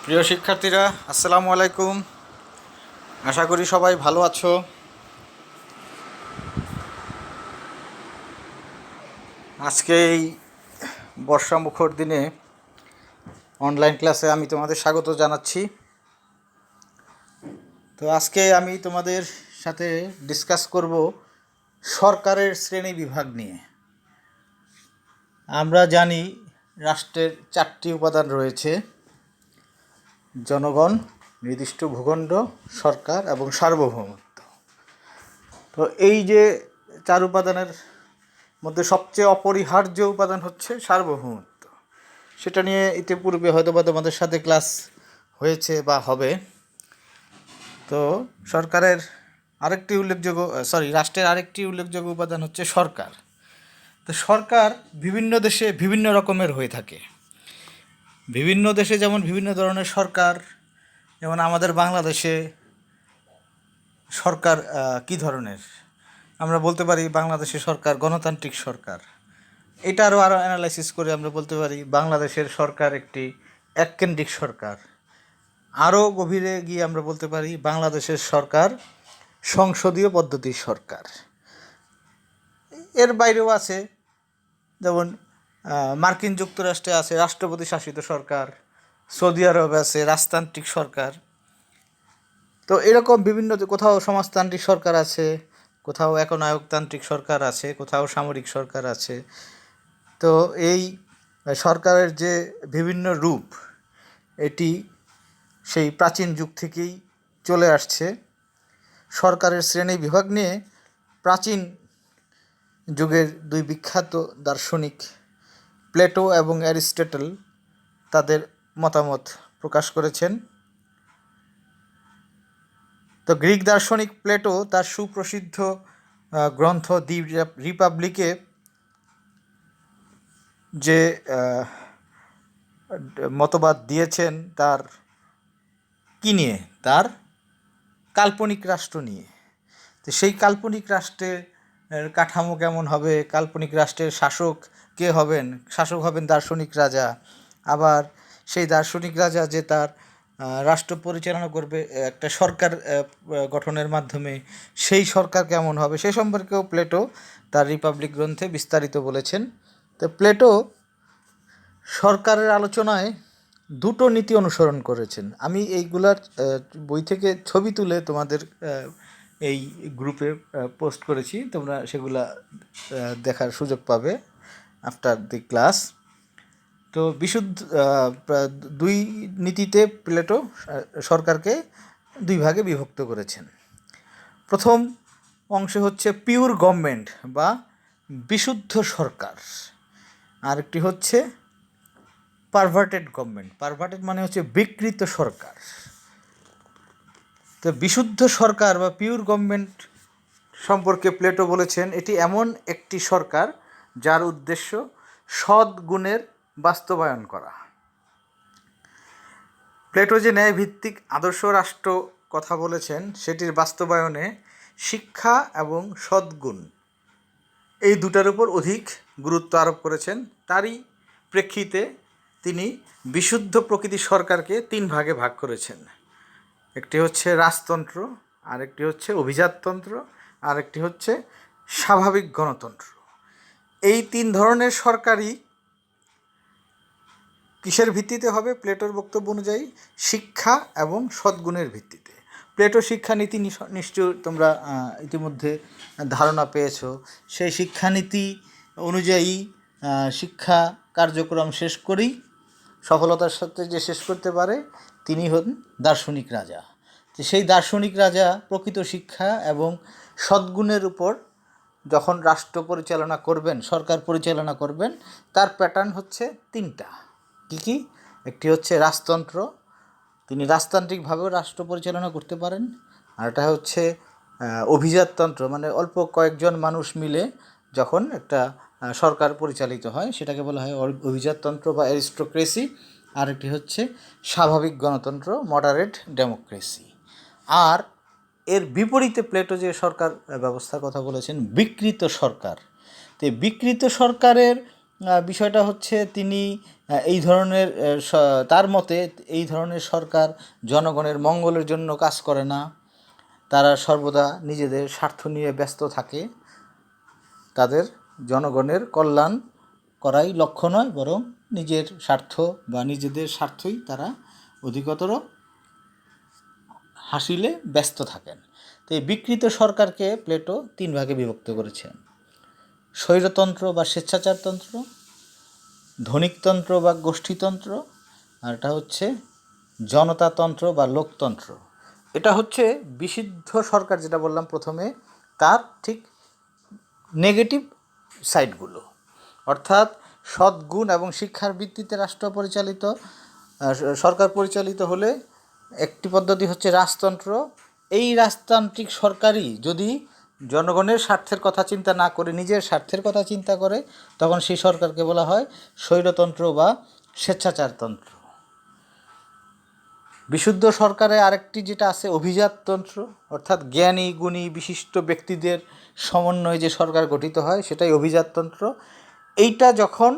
প্রিয় শিক্ষার্থীরা, আসসালামু আলাইকুম। আশা করি সবাই ভালো আছো। আজকে এই বর্ষামুখর দিনে অনলাইন ক্লাসে আমি তোমাদের স্বাগত জানাচ্ছি। তো আজকে আমি তোমাদের সাথে ডিসকাস করব সরকারের শ্রেণী বিভাগ নিয়ে। আমরা জানি রাষ্ট্রের 4টি উপাদান রয়েছে: জনগণ, নির্দিষ্ট ভূখণ্ড, সরকার এবং সার্বভৌমত্ব। তো এই যে 4 উপাদানের মধ্যে সবচেয়ে অপরিহার্য উপাদান হচ্ছে সার্বভৌমত্ব। সেটা নিয়ে ইতিপূর্বে হয়তো বা তোমাদের সাথে ক্লাস হয়েছে বা হবে। তো রাষ্ট্রের আরেকটি উল্লেখযোগ্য উপাদান হচ্ছে সরকার। তো সরকার বিভিন্ন দেশে বিভিন্ন রকমের হয়ে থাকে। বিভিন্ন দেশে যেমন বিভিন্ন ধরনের সরকার, যেমন আমাদের বাংলাদেশে সরকার কী ধরনের, আমরা বলতে পারি বাংলাদেশের সরকার গণতান্ত্রিক সরকার। এটা আরও অ্যানালাইসিস করে আমরা বলতে পারি বাংলাদেশের সরকার একটি এককেন্দ্রিক সরকার। আরও গভীরে গিয়ে আমরা বলতে পারি বাংলাদেশের সরকার সংসদীয় পদ্ধতির সরকার। এর বাইরেও আছে, যেমন মার্কিন যুক্তরাষ্ট্রে আছে রাষ্ট্রপতি শাসিত সরকার, সৌদি আরবে আছে রাজতান্ত্রিক সরকার। তো এরকম বিভিন্ন, কোথাও সমাজতান্ত্রিক সরকার আছে, কোথাও একনায়কতান্ত্রিক সরকার আছে, কোথাও সামরিক সরকার আছে। তো এই সরকারের যে বিভিন্ন রূপ, এটি সেই প্রাচীন যুগ থেকেই চলে আসছে। সরকারের শ্রেণী বিভাগ নিয়ে প্রাচীন যুগের 2 বিখ্যাত দার্শনিক প্লেটো এবং অ্যারিস্টটল তাদের মতামত প্রকাশ করেছেন। তো গ্রিক দার্শনিক প্লেটো তার সুপ্রসিদ্ধ গ্রন্থ দি রিপাবলিকে যে মতবাদ দিয়েছেন তার কী নিয়ে, তার কাল্পনিক রাষ্ট্র নিয়ে। তো সেই কাল্পনিক রাষ্ট্রের কাঠামো কেমন হবে, কাল্পনিক রাষ্ট্রের শাসক কে হবেন, শাসক হবেন দার্শনিক রাজা। আবার সেই দার্শনিক রাজা যে তার রাষ্ট্র পরিচালনা করবে একটা সরকার গঠনের মাধ্যমে, সেই সরকার কেমন হবে সে সম্পর্কেও প্লেটো তার রিপাবলিক গ্রন্থে বিস্তারিত বলেছেন। তো প্লেটো সরকারের আলোচনায় 2টো নীতি অনুসরণ করেছেন। আমি এইগুলার বই থেকে ছবি তুলে তোমাদের এই গ্রুপে পোস্ট করেছি, তোমরা সেগুলা দেখার সুযোগ পাবে আফটার দি ক্লাস। তো বিশুদ্ধ 2 নীতিতে প্লেটো সরকারকে 2 ভাগে বিভক্ত করেছেন। প্রথম অংশে হচ্ছে পিওর গভর্নমেন্ট বা বিশুদ্ধ সরকার, আরেকটি হচ্ছে পারভার্টেড গভর্নমেন্ট। পারভার্টেড মানে হচ্ছে বিকৃত সরকার। তো বিশুদ্ধ সরকার বা পিওর গভর্নমেন্ট সম্পর্কে প্লেটো বলেছেন, এটি এমন একটি সরকার যার উদ্দেশ্য সৎ গুণের বাস্তবায়ন করা। প্লেটো যে ন্যায়ভিত্তিক আদর্শ রাষ্ট্র কথা বলেছেন, সেটির বাস্তবায়নে শিক্ষা এবং সদ্গুণ এই 2টার উপর অধিক গুরুত্ব আরোপ করেছেন। তারই প্রেক্ষিতে তিনি বিশুদ্ধ প্রকৃতির সরকারকে 3 ভাগে ভাগ করেছেন। একটি হচ্ছে রাজতন্ত্র, আরেকটি হচ্ছে অভিজাততন্ত্র, আরেকটি হচ্ছে স্বাভাবিক গণতন্ত্র। এই 3 ধরনের সরকারই কিসের ভিত্তিতে হবে? প্লেটোর বক্তব্য অনুযায়ী শিক্ষা এবং সদ্গুণের ভিত্তিতে। প্লেটো শিক্ষানীতি নিশ্চয় তোমরা ইতিমধ্যে ধারণা পেয়েছো। সেই শিক্ষানীতি অনুযায়ী শিক্ষা কার্যক্রম শেষ করেই সফলতার সাথে যে শেষ করতে পারে তিনি হন দার্শনিক রাজা। তো সেই দার্শনিক রাজা প্রকৃত শিক্ষা এবং সদ্গুণের উপর যখন রাষ্ট্র পরিচালনা করবেন, সরকার পরিচালনা করবেন, তার প্যাটার্ন হচ্ছে 3টা। কী? একটি হচ্ছে রাজতন্ত্র, তিনি রাজতান্ত্রিকভাবেও রাষ্ট্র পরিচালনা করতে পারেন। আর এটা হচ্ছে অভিজাততন্ত্র, মানে অল্প কয়েকজন মানুষ মিলে যখন একটা সরকার পরিচালিত হয় সেটাকে বলা হয় অভিজাততন্ত্র বা অ্যারিস্টোক্রেসি। আর একটি হচ্ছে স্বাভাবিক গণতন্ত্র, মডারেট ডেমোক্রেসি। আর এর বিপরীতে প্লেটো যে সরকার ব্যবস্থার কথা বলেছেন, বিকৃত সরকার। তো বিকৃত সরকারের বিষয়টা হচ্ছে তিনি এই ধরনের তার মতে এই ধরনের সরকার জনগণের মঙ্গলের জন্য কাজ করে না, তারা সর্বদা নিজেদের স্বার্থ নিয়ে ব্যস্ত থাকে, তাদের জনগণের কল্যাণ করাই লক্ষ্য নয়, বরং নিজের স্বার্থ বা নিজেদের স্বার্থই তারা অধিকতর হাসিলে ব্যস্ত থাকেন। তো এই বিকৃত সরকারকে প্লেটো 3 ভাগে বিভক্ত করেছেন: স্বৈরতন্ত্র বা স্বেচ্ছাচারতন্ত্র, ধনিকতন্ত্র বা গোষ্ঠীতন্ত্র, আর এটা হচ্ছে জনতাতন্ত্র বা লোকতন্ত্র। এটা হচ্ছে বিশুদ্ধ সরকার যেটা বললাম প্রথমে, তার ঠিক নেগেটিভ সাইডগুলো। অর্থাৎ সদ্গুণ এবং শিক্ষার ভিত্তিতে রাষ্ট্র পরিচালিত সরকার পরিচালিত হলে একটি পদ্ধতি হচ্ছে রাজতন্ত্র। এই রাজতান্ত্রিক সরকারই যদি জনগণের স্বার্থের কথা চিন্তা না করে নিজের স্বার্থের কথা চিন্তা করে, তখন সেই সরকারকে বলা হয় স্বৈরতন্ত্র বা স্বেচ্ছাচারতন্ত্র। বিশুদ্ধ সরকারে আরেকটি যেটা আছে অভিজাততন্ত্র, অর্থাৎ জ্ঞানী গুণী বিশিষ্ট ব্যক্তিদের সমন্বয়ে যে সরকার গঠিত হয় সেটাই অভিজাততন্ত্র। এইটা যখন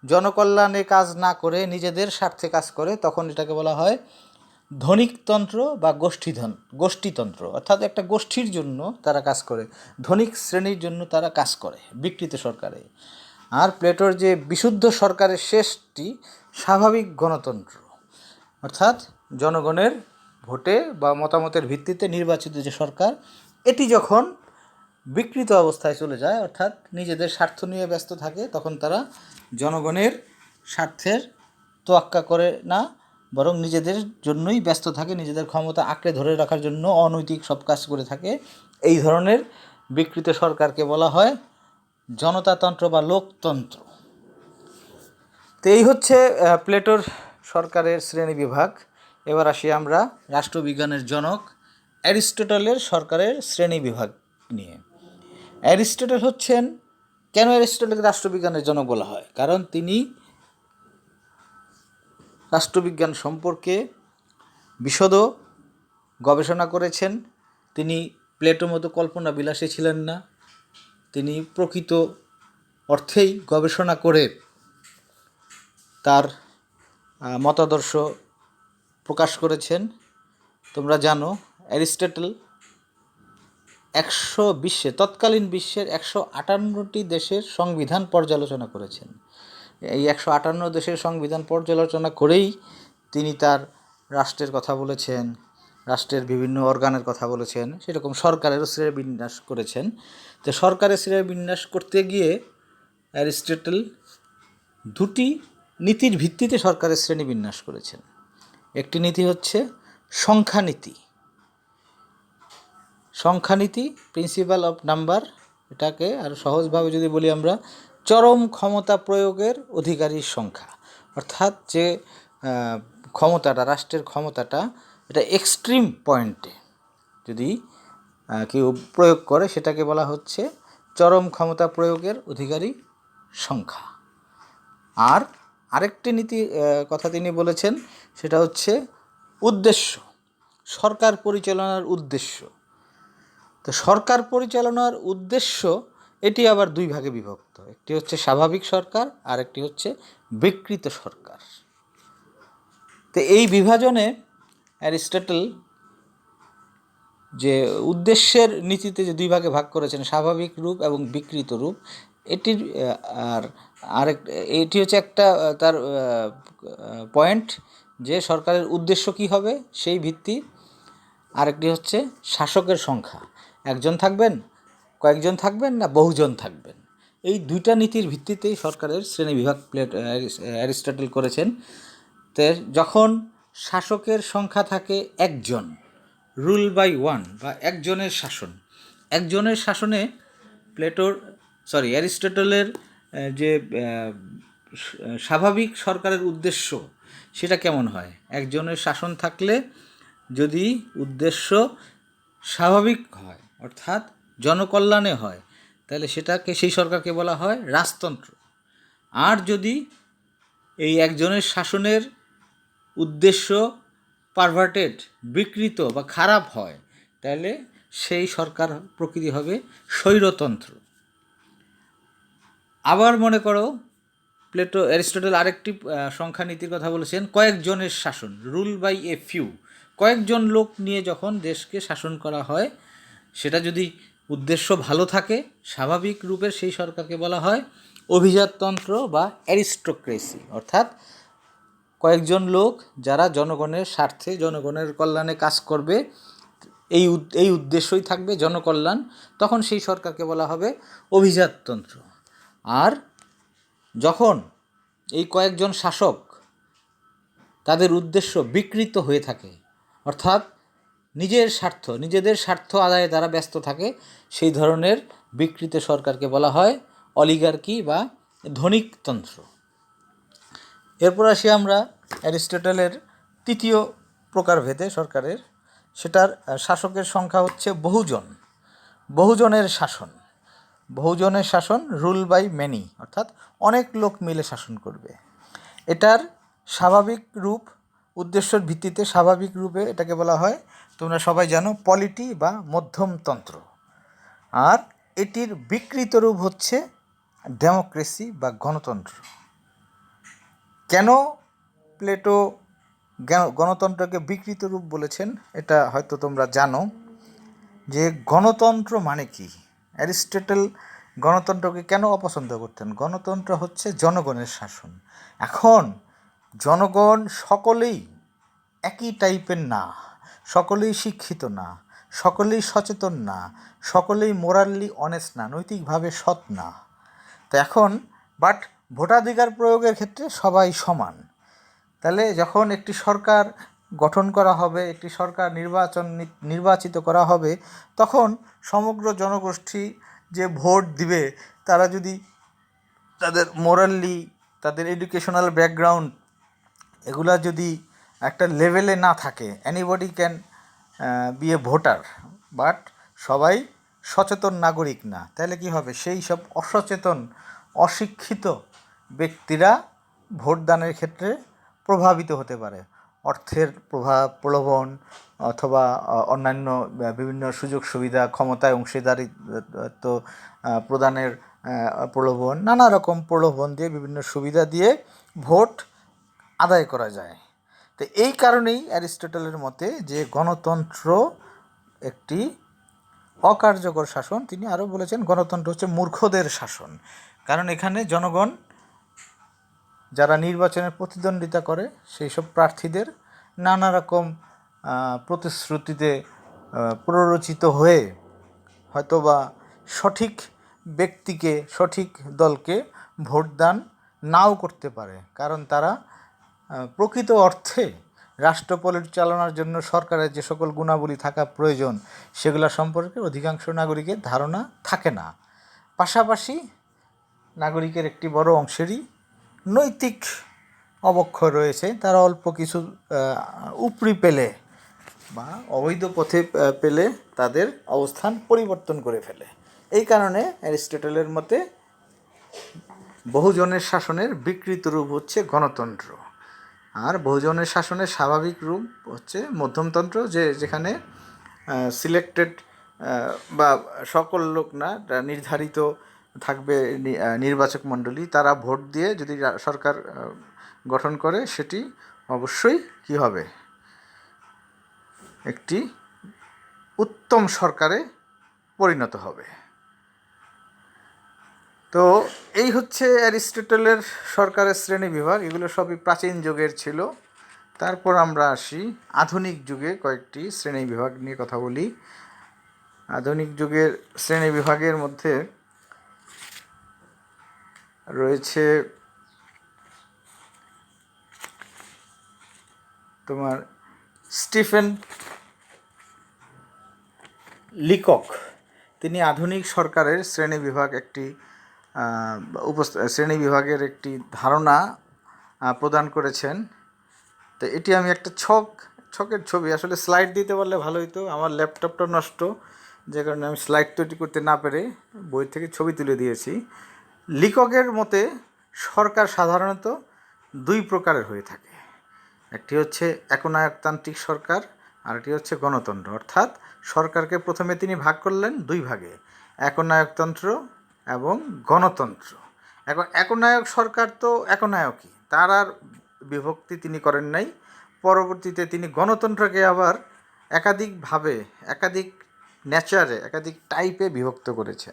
জনকল্যাণে কাজ না করে নিজেদের স্বার্থে কাজ করে, তখন এটাকে বলা হয় ধনিকতন্ত্র বা গোষ্ঠীতন্ত্র। অর্থাৎ একটা গোষ্ঠীর জন্য তারা কাজ করে, ধনিক শ্রেণীর জন্য তারা কাজ করে বিকৃত সরকারে। আর প্লেটোর যে বিশুদ্ধ সরকারের শেষটি স্বাভাবিক গণতন্ত্র, অর্থাৎ জনগণের ভোটে বা মতামতের ভিত্তিতে নির্বাচিত যে সরকার, এটি যখন বিকৃত অবস্থায় চলে যায়, অর্থাৎ নিজেদের স্বার্থ নিয়ে ব্যস্ত থাকে, তখন তারা জনগণের স্বার্থের তোয়াক্কা করে না, বরং নিজেদের জন্যই ব্যস্ত থাকে, নিজেদের ক্ষমতা আঁকড়ে ধরে রাখার জন্য অনৈতিক সব কাজ করে থাকে। এই ধরনের বিকৃত সরকারকে বলা হয় জনতাতন্ত্র বা লোকতন্ত্র। তো এই হচ্ছে প্লেটোর সরকারের শ্রেণী বিভাগ। এবার আসি আমরা রাষ্ট্রবিজ্ঞানের জনক অ্যারিস্টটলের সরকারের শ্রেণী বিভাগ নিয়ে। অ্যারিস্টটল হচ্ছেন, কেন অ্যারিস্টটলকে রাষ্ট্রবিজ্ঞানের জনক বলা হয়? কারণ তিনি রাষ্ট্রবিজ্ঞান সম্পর্কে বিশদ গবেষণা করেছেন। তিনি প্লেটোর মতো কল্পনা বিলাসী ছিলেন না, তিনি প্রকৃত অর্থেই গবেষণা করে তার মতাদর্শ প্রকাশ করেছেন। তোমরা জানো অ্যারিস্টটল তৎকালীন বিশ্বের 158টি দেশের সংবিধান পর্যালোচনা করেছেন। এই 158 দেশের সংবিধান পর্যালোচনা করেই তিনি তার রাষ্ট্রের কথা বলেছেন, রাষ্ট্রের বিভিন্ন অর্গানের কথা বলেছেন, সেরকম সরকারেরও শ্রেণীবিন্যাস করেছেন। তো সরকারের শ্রেণীবিন্যাস করতে গিয়ে অ্যারিস্টটল 2টি নীতির ভিত্তিতে সরকারের শ্রেণীবিন্যাস করেছেন। একটি নীতি হচ্ছে সংখ্যানীতি, প্রিন্সিপাল অফ নাম্বার। এটাকে আরও সহজভাবে যদি বলি আমরা, চরম ক্ষমতা প্রয়োগের অধিকারীর সংখ্যা। অর্থাৎ যে ক্ষমতাটা, রাষ্ট্রের ক্ষমতাটা, এটা এক্সট্রিম পয়েন্টে যদি কেউ প্রয়োগ করে, সেটাকে বলা হচ্ছে চরম ক্ষমতা প্রয়োগের অধিকারী সংখ্যা। আর আরেকটি নীতি কথা তিনি বলেছেন, সেটা হচ্ছে উদ্দেশ্য, সরকার পরিচালনার উদ্দেশ্য। তো সরকার পরিচালনার উদ্দেশ্য এটি আবার 2 ভাগে বিভক্ত, একটি হচ্ছে স্বাভাবিক সরকার আর একটি হচ্ছে বিকৃত সরকার। তো এই বিভাজনে অ্যারিস্টটল যে উদ্দেশ্যের নীতিতে যে 2 ভাগে ভাগ করেছেন, স্বাভাবিক রূপ এবং বিকৃত রূপ, এটির এটি হচ্ছে একটা তার পয়েন্ট, যে সরকারের উদ্দেশ্য কী হবে সেই ভিত্তি। আরেকটি হচ্ছে শাসকের সংখ্যা, একজন থাকবেন, কয়েকজন থাকবেন না বহুজন থাকবেন। এই 2টা নীতির ভিত্তিতেই সরকারের শ্রেণীবিভাগ অ্যারিস্টটল করেছেন। তো যখন শাসকের সংখ্যা থাকে একজন, রুল বাই ওয়ান বা একজনের শাসনে অ্যারিস্টটলের যে স্বাভাবিক সরকারের উদ্দেশ্য সেটা কেমন হয়? একজনের শাসন থাকলে যদি উদ্দেশ্য স্বাভাবিক হয়, অর্থাৎ জনকল্যাণে হয়, তাহলে সেই সরকারকে বলা হয় রাজতন্ত্র। আর যদি এই একজনের শাসনের উদ্দেশ্য পারভার্টেড, বিকৃত বা খারাপ হয়, তাহলে সেই সরকার প্রকৃতি হবে স্বৈরতন্ত্র। আবার মনে করো অ্যারিস্টটল আরেকটি সংখ্যা নীতির কথা বলেছেন, কয়েকজনের শাসন, রুল বাই এ ফিউ। কয়েকজন লোক নিয়ে যখন দেশকে শাসন করা হয়, সেটা যদি উদ্দেশ্য ভালো থাকে, স্বাভাবিক রূপের সেই সরকারকে বলা হয় অভিজাততন্ত্র বা অ্যারিস্টোক্রেসি। অর্থাৎ কয়েকজন লোক যারা জনগণের স্বার্থে, জনগণের কল্যাণে কাজ করবে, এই উদ্দেশ্যই থাকবে জনকল্যাণ, তখন সেই সরকারকে বলা হবে অভিজাততন্ত্র। আর যখন এই কয়েকজন শাসক তাদের উদ্দেশ্য বিকৃত হয়ে থাকে, অর্থাৎ নিজেদের স্বার্থ আদায়ে তারা ব্যস্ত থাকে, সেই ধরনের বিকৃত সরকারকে বলা হয় অলিগার্কি বা ধনিকতন্ত্র। এরপর আসি আমরা অ্যারিস্টটলের তৃতীয় প্রকারভেদে সরকারের। সেটার শাসকের সংখ্যা হচ্ছে বহুজনের শাসন, রুল বাই মেনি, অর্থাৎ অনেক লোক মিলে শাসন করবে। এটার স্বাভাবিক রূপ, উদ্দেশ্যের ভিত্তিতে স্বাভাবিক রূপে এটাকে বলা হয়, তোমরা সবাই জানো, পলিটি বা মধ্যমতন্ত্র। আর এটির বিকৃত রূপ হচ্ছে ডেমোক্রেসি বা গণতন্ত্র। কেন প্লেটো গণতন্ত্রকে বিকৃত রূপ বলেছেন এটা হয়তো তোমরা জানো, যে গণতন্ত্র মানে কি। অ্যারিস্টটল গণতন্ত্রকে কেন অপছন্দ করতেন? গণতন্ত্র হচ্ছে জনগণের শাসন। এখন জনগণ সকলেই একই টাইপের না, সকলেই শিক্ষিত না, সকলেই সচেতন না, সকলেই মোরালি অনেস্ট না, নৈতিকভাবে সৎ না। তো এখন ভোটাধিকার প্রয়োগের ক্ষেত্রে সবাই সমান। তাহলে যখন একটি সরকার গঠন করা হবে, একটি সরকার নির্বাচিত করা হবে, তখন সমগ্র জনগোষ্ঠী যে ভোট দিবে, তারা যদি তাদের মোরালি, তাদের এডুকেশনাল ব্যাকগ্রাউন্ড এগুলা যদি একটা লেভেলে না থাকে, anybody can B A voter, but সবাই সচেতন নাগরিক না, তাহলে কি হবে? সেই সব অসচেতন, অশিক্ষিত ব্যক্তিরা ভোটদানের ক্ষেত্রে প্রভাবিত হতে পারে। অর্থের প্রলোভন অথবা অন্যান্য বিভিন্ন সুযোগ সুবিধা, ক্ষমতায় অংশীদারিত্ব প্রদানের প্রলোভন, নানা রকম প্রলোভন দিয়ে, বিভিন্ন সুবিধা দিয়ে ভোট আদায় করা যায়। তো এই কারণেই অ্যারিস্টটলের মতে যে গণতন্ত্র একটি অকার্যকর শাসন। তিনি আরও বলেছেন গণতন্ত্র হচ্ছে মূর্খদের শাসন, কারণ এখানে জনগণ যারা নির্বাচনের প্রতিদ্বন্দ্বিতা করে, সেই সব প্রার্থীদের নানা রকম প্রতিশ্রুতিতে প্ররোচিত হয়ে হয়তোবা সঠিক ব্যক্তিকে, সঠিক দলকে ভোটদান নাও করতে পারে, কারণ তারা প্রকৃত অর্থে রাষ্ট্র পরিচালনার জন্য সরকারের যে সকল গুণাবলী থাকা প্রয়োজন, সেগুলো সম্পর্কে অধিকাংশ নাগরিকের ধারণা থাকে না। পাশাপাশি নাগরিকের একটি বড় অংশেরই নৈতিক অবক্ষয় রয়েছে, তারা অল্প কিছু উপরি পেলে বা অবৈধ পথে পেলে তাদের অবস্থান পরিবর্তন করে ফেলে। এই কারণে অ্যারিস্টটলের মতে বহুজনের শাসনের বিকৃত রূপ হচ্ছে গণতন্ত্র, আর বহুজনের শাসনের স্বাভাবিক রূপ হচ্ছে মধ্যমতন্ত্র, যেখানে সিলেক্টেড বা সকল লোক না, নির্ধারিত থাকবে নির্বাচক মণ্ডলী, তারা ভোট দিয়ে যদি সরকার গঠন করে, সেটি অবশ্যই কি হবে? একটি উত্তম সরকারে পরিণত হবে। তো এই হচ্ছে অ্যারিস্টটলের সরকারের শ্রেণীবিভাগ। এগুলো সবই প্রাচীন যুগের ছিল। তারপর আমরা আসি আধুনিক যুগে কয়েকটি শ্রেণীবিভাগ নিয়ে কথা বলি। আধুনিক যুগের শ্রেণীবিভাগের মধ্যে রয়েছে তোমার স্টিফেন লিকক। তিনি আধুনিক সরকারের শ্রেণীবিভাগের একটি ধারণা প্রদান করেছেন। তো এটি আমি একটা ছকের ছবি, আসলে স্লাইড দিতে পারলে ভালো হতো, আমার ল্যাপটপটা নষ্ট, যে কারণে আমি স্লাইড তৈরি করতে না পেরে বই থেকে ছবি তুলে দিয়েছি। লিককের মতে সরকার সাধারণত দুই প্রকারের হয়ে থাকে। একটি হচ্ছে একনায়কতান্ত্রিক সরকার, আর একটি হচ্ছে গণতন্ত্র। অর্থাৎ সরকারকে প্রথমে তিনি ভাগ করলেন দুই ভাগে, একনায়কতন্ত্র এবং গণতন্ত্র। এখন একনায়ক সরকার তো একনায়কই, তার আর বিভক্তি তিনি করেন নাই। পরবর্তীতে তিনি গণতন্ত্রকে আবার একাধিকভাবে, একাধিক নেচারে, একাধিক টাইপে বিভক্ত করেছে।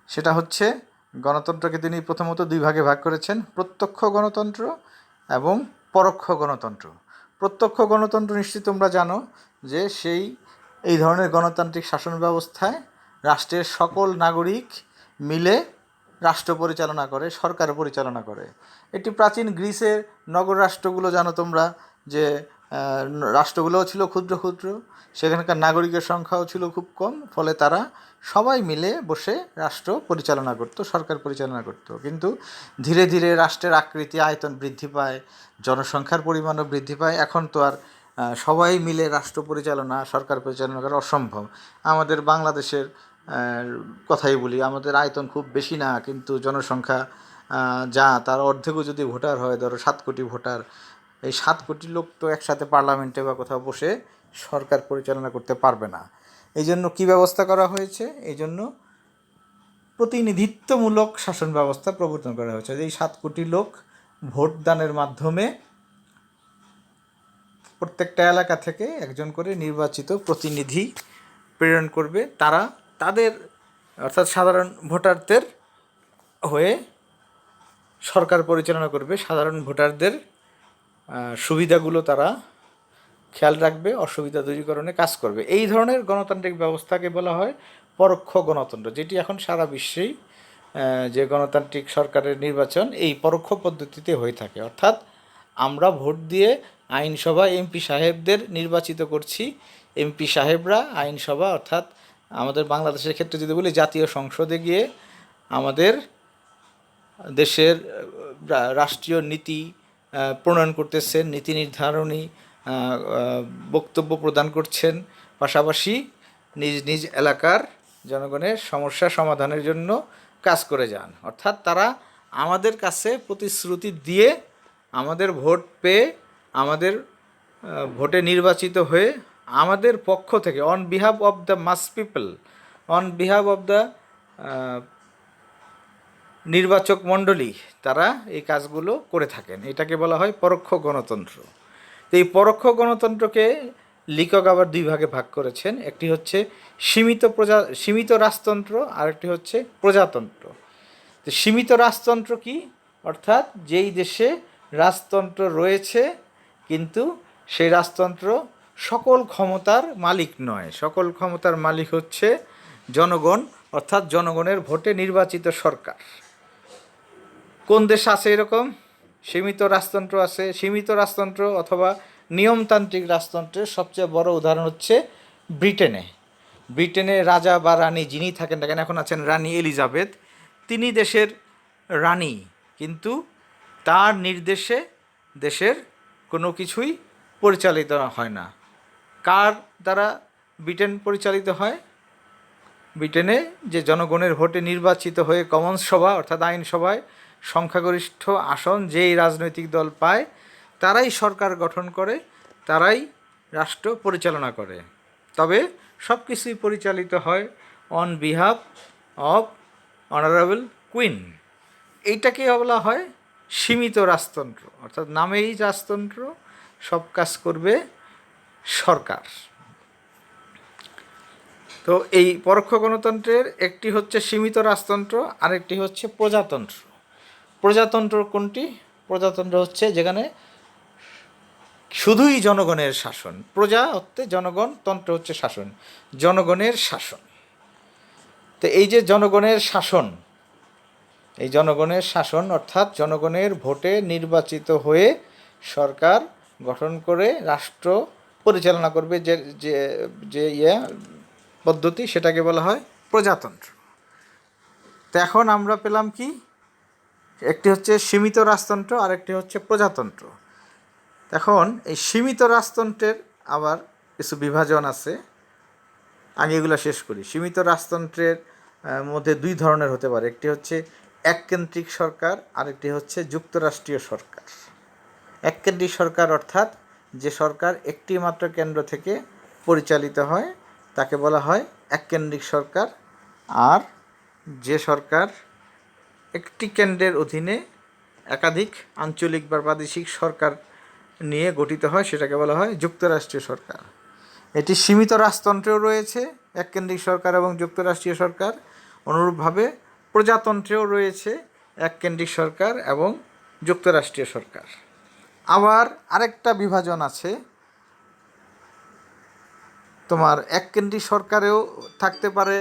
সেটা হচ্ছে, গণতন্ত্রকে তিনি প্রথমত দুই ভাগে ভাগ করেছেন, প্রত্যক্ষ গণতন্ত্র এবং পরোক্ষ গণতন্ত্র। প্রত্যক্ষ গণতন্ত্র নিশ্চয়ই তোমরা জানো যে এই ধরনের গণতান্ত্রিক শাসন ব্যবস্থায় রাষ্ট্রের সকল নাগরিক মিলে রাষ্ট্র পরিচালনা করে, সরকার পরিচালনা করে। এটি প্রাচীন গ্রিসের নগর রাষ্ট্রগুলো জানো তোমরা, যে রাষ্ট্রগুলোও ছিল ক্ষুদ্র ক্ষুদ্র, সেখানকার নাগরিকের সংখ্যাও ছিল খুব কম, ফলে তারা সবাই মিলে বসে রাষ্ট্র পরিচালনা করতো, সরকার পরিচালনা করতো। কিন্তু ধীরে ধীরে রাষ্ট্রের আকৃতি, আয়তন বৃদ্ধি পায়, জনসংখ্যার পরিমাণও বৃদ্ধি পায়। এখন তো আর সবাই মিলে রাষ্ট্র পরিচালনা, সরকার পরিচালনা করা অসম্ভব। আমাদের বাংলাদেশের কথাই বলি, আমাদের আয়তন খুব বেশি না, কিন্তু জনসংখ্যা যা, তার অর্ধেকও যদি ভোটার হয়, ধরো 7 কোটি ভোটার, এই 7 কোটি লোক তো একসাথে পার্লামেন্টে বা কোথাও বসে সরকার পরিচালনা করতে পারবে না। এই জন্য কী ব্যবস্থা করা হয়েছে? এই জন্য প্রতিনিধিত্বমূলক শাসন ব্যবস্থা প্রবর্তন করা হয়েছে। এই 7 কোটি লোক ভোটদানের মাধ্যমে প্রত্যেকটা এলাকা থেকে একজন করে নির্বাচিত প্রতিনিধি প্রেরণ করবে। তারা তাদের, অর্থাৎ সাধারণ ভোটারদের হয়ে সরকার পরিচালনা করবে। সাধারণ ভোটারদের সুবিধাগুলো তারা খেয়াল রাখবে, অসুবিধা দূরীকরণে কাজ করবে। এই ধরনের গণতান্ত্রিক ব্যবস্থাকে বলা হয় পরোক্ষ গণতন্ত্র, যেটি এখন সারা বিশ্বেই যে গণতান্ত্রিক সরকারের নির্বাচন এই পরোক্ষ পদ্ধতিতে হয়ে থাকে। অর্থাৎ আমরা ভোট দিয়ে আইনসভা এমপি সাহেবদের নির্বাচিত করছি। এমপি সাহেবরা আইনসভা, অর্থাৎ আমাদের বাংলাদেশের ক্ষেত্রে যদি বলি, জাতীয় সংসদে গিয়ে আমাদের দেশের রাষ্ট্রীয় নীতি প্রণয়ন করতেছেন, নীতি নির্ধারণী বক্তব্য প্রদান করছেন, পাশাপাশি নিজ নিজ এলাকার জনগণের সমস্যা সমাধানের জন্য কাজ করে যান। অর্থাৎ তারা আমাদের কাছে প্রতিশ্রুতি দিয়ে, আমাদের ভোট পেয়ে, আমাদের ভোটে নির্বাচিত হয়ে, আমাদের পক্ষ থেকে, on behalf of the mass people, on behalf of the নির্বাচক মণ্ডলী, তারা এই কাজগুলো করে থাকেন। এটাকে বলা হয় পরোক্ষ গণতন্ত্র। তো এই পরোক্ষ গণতন্ত্রকে লেখক আবার দুই ভাগে ভাগ করেছেন। একটি হচ্ছে সীমিত রাজতন্ত্র, আর একটি হচ্ছে প্রজাতন্ত্র। তো সীমিত রাজতন্ত্র কি? অর্থাৎ যেই দেশে রাজতন্ত্র রয়েছে, কিন্তু সেই রাজতন্ত্র সকল ক্ষমতার মালিক নয়। সকল ক্ষমতার মালিক হচ্ছে জনগণ, অর্থাৎ জনগণের ভোটে নির্বাচিত সরকার। কোন দেশে আছে এরকম সীমিত রাজতন্ত্র? আছে সীমিত রাজতন্ত্র অথবা নিয়মতান্ত্রিক রাজতন্ত্রের সবচেয়ে বড় উদাহরণ হচ্ছে ব্রিটেনে। ব্রিটেনে রাজা বা রানী যিনি থাকেন না কেন, এখন আছেন রানী এলিজাবেথ, তিনি দেশের রানী, কিন্তু তার নির্দেশে দেশের কোনো কিছুই পরিচালিত হয় না। কার দ্বারা ব্রিটেন পরিচালিত হয়? ব্রিটেনে যে জনগণের ভোটে নির্বাচিত হয়ে কমন্স সভা, অর্থাৎ আইনসভায় সংখ্যাগরিষ্ঠ আসন যেই রাজনৈতিক দল পায়, তারাই সরকার গঠন করে, তারাই রাষ্ট্র পরিচালনা করে। তবে সব কিছুই পরিচালিত হয় on behalf of honourable queen. এইটাকে বলা হয় সীমিত রাজতন্ত্র। অর্থাৎ নামেই রাজতন্ত্র, সব কাজ করবে সরকার। তো এই পরোক্ষ গণতন্ত্রের একটি হচ্ছে সীমিত রাজতন্ত্র, আরেকটি হচ্ছে প্রজাতন্ত্র। প্রজাতন্ত্র কোনটি? প্রজাতন্ত্র হচ্ছে যেখানে শুধুই জনগণের শাসন। প্রজা হচ্ছে জনগণ, তন্ত্র হচ্ছে শাসন, জনগণের শাসন। তো এই যে জনগণের শাসন, এই জনগণের শাসন অর্থাৎ জনগণের ভোটে নির্বাচিত হয়ে সরকার গঠন করে রাষ্ট্র পরিচালনা করবে, যে যে যে পদ্ধতি, সেটাকে বলা হয় প্রজাতন্ত্র। তো এখন আমরা পেলাম কি? একটি হচ্ছে সীমিত রাজতন্ত্র, আর একটি হচ্ছে প্রজাতন্ত্র। এখন এই সীমিত রাজতন্ত্রের আবার কিছু বিভাজন আছে, আগে এগুলো শেষ করি। সীমিত রাজতন্ত্রের মধ্যে দুই ধরনের হতে পারে, একটি হচ্ছে এককেন্দ্রিক সরকার, আরেকটি হচ্ছে যুক্তরাষ্ট্রীয় সরকার। এককেন্দ্রিক সরকার অর্থাৎ যে সরকার একটি মাত্র কেন্দ্র থেকে পরিচালিত হয়, তাকে বলা হয় এককেন্দ্রিক সরকার। আর যে সরকার একটি কেন্দ্রের অধীনে একাধিক আঞ্চলিক বা প্রাদেশিক সরকার নিয়ে গঠিত হয়, সেটাকে বলা হয় যুক্তরাষ্ট্রীয় সরকার। এটি সীমিত রাজতন্ত্রেও রয়েছে এককেন্দ্রিক সরকার এবং যুক্তরাষ্ট্রীয় সরকার, অনুরূপভাবে প্রজাতন্ত্রেও রয়েছে এককেন্দ্রিক সরকার এবং যুক্তরাষ্ট্রীয় সরকার। আবার আরেকটা বিভাজন আছে, তোমার এককেন্দ্রিক সরকারেও থাকতে পারে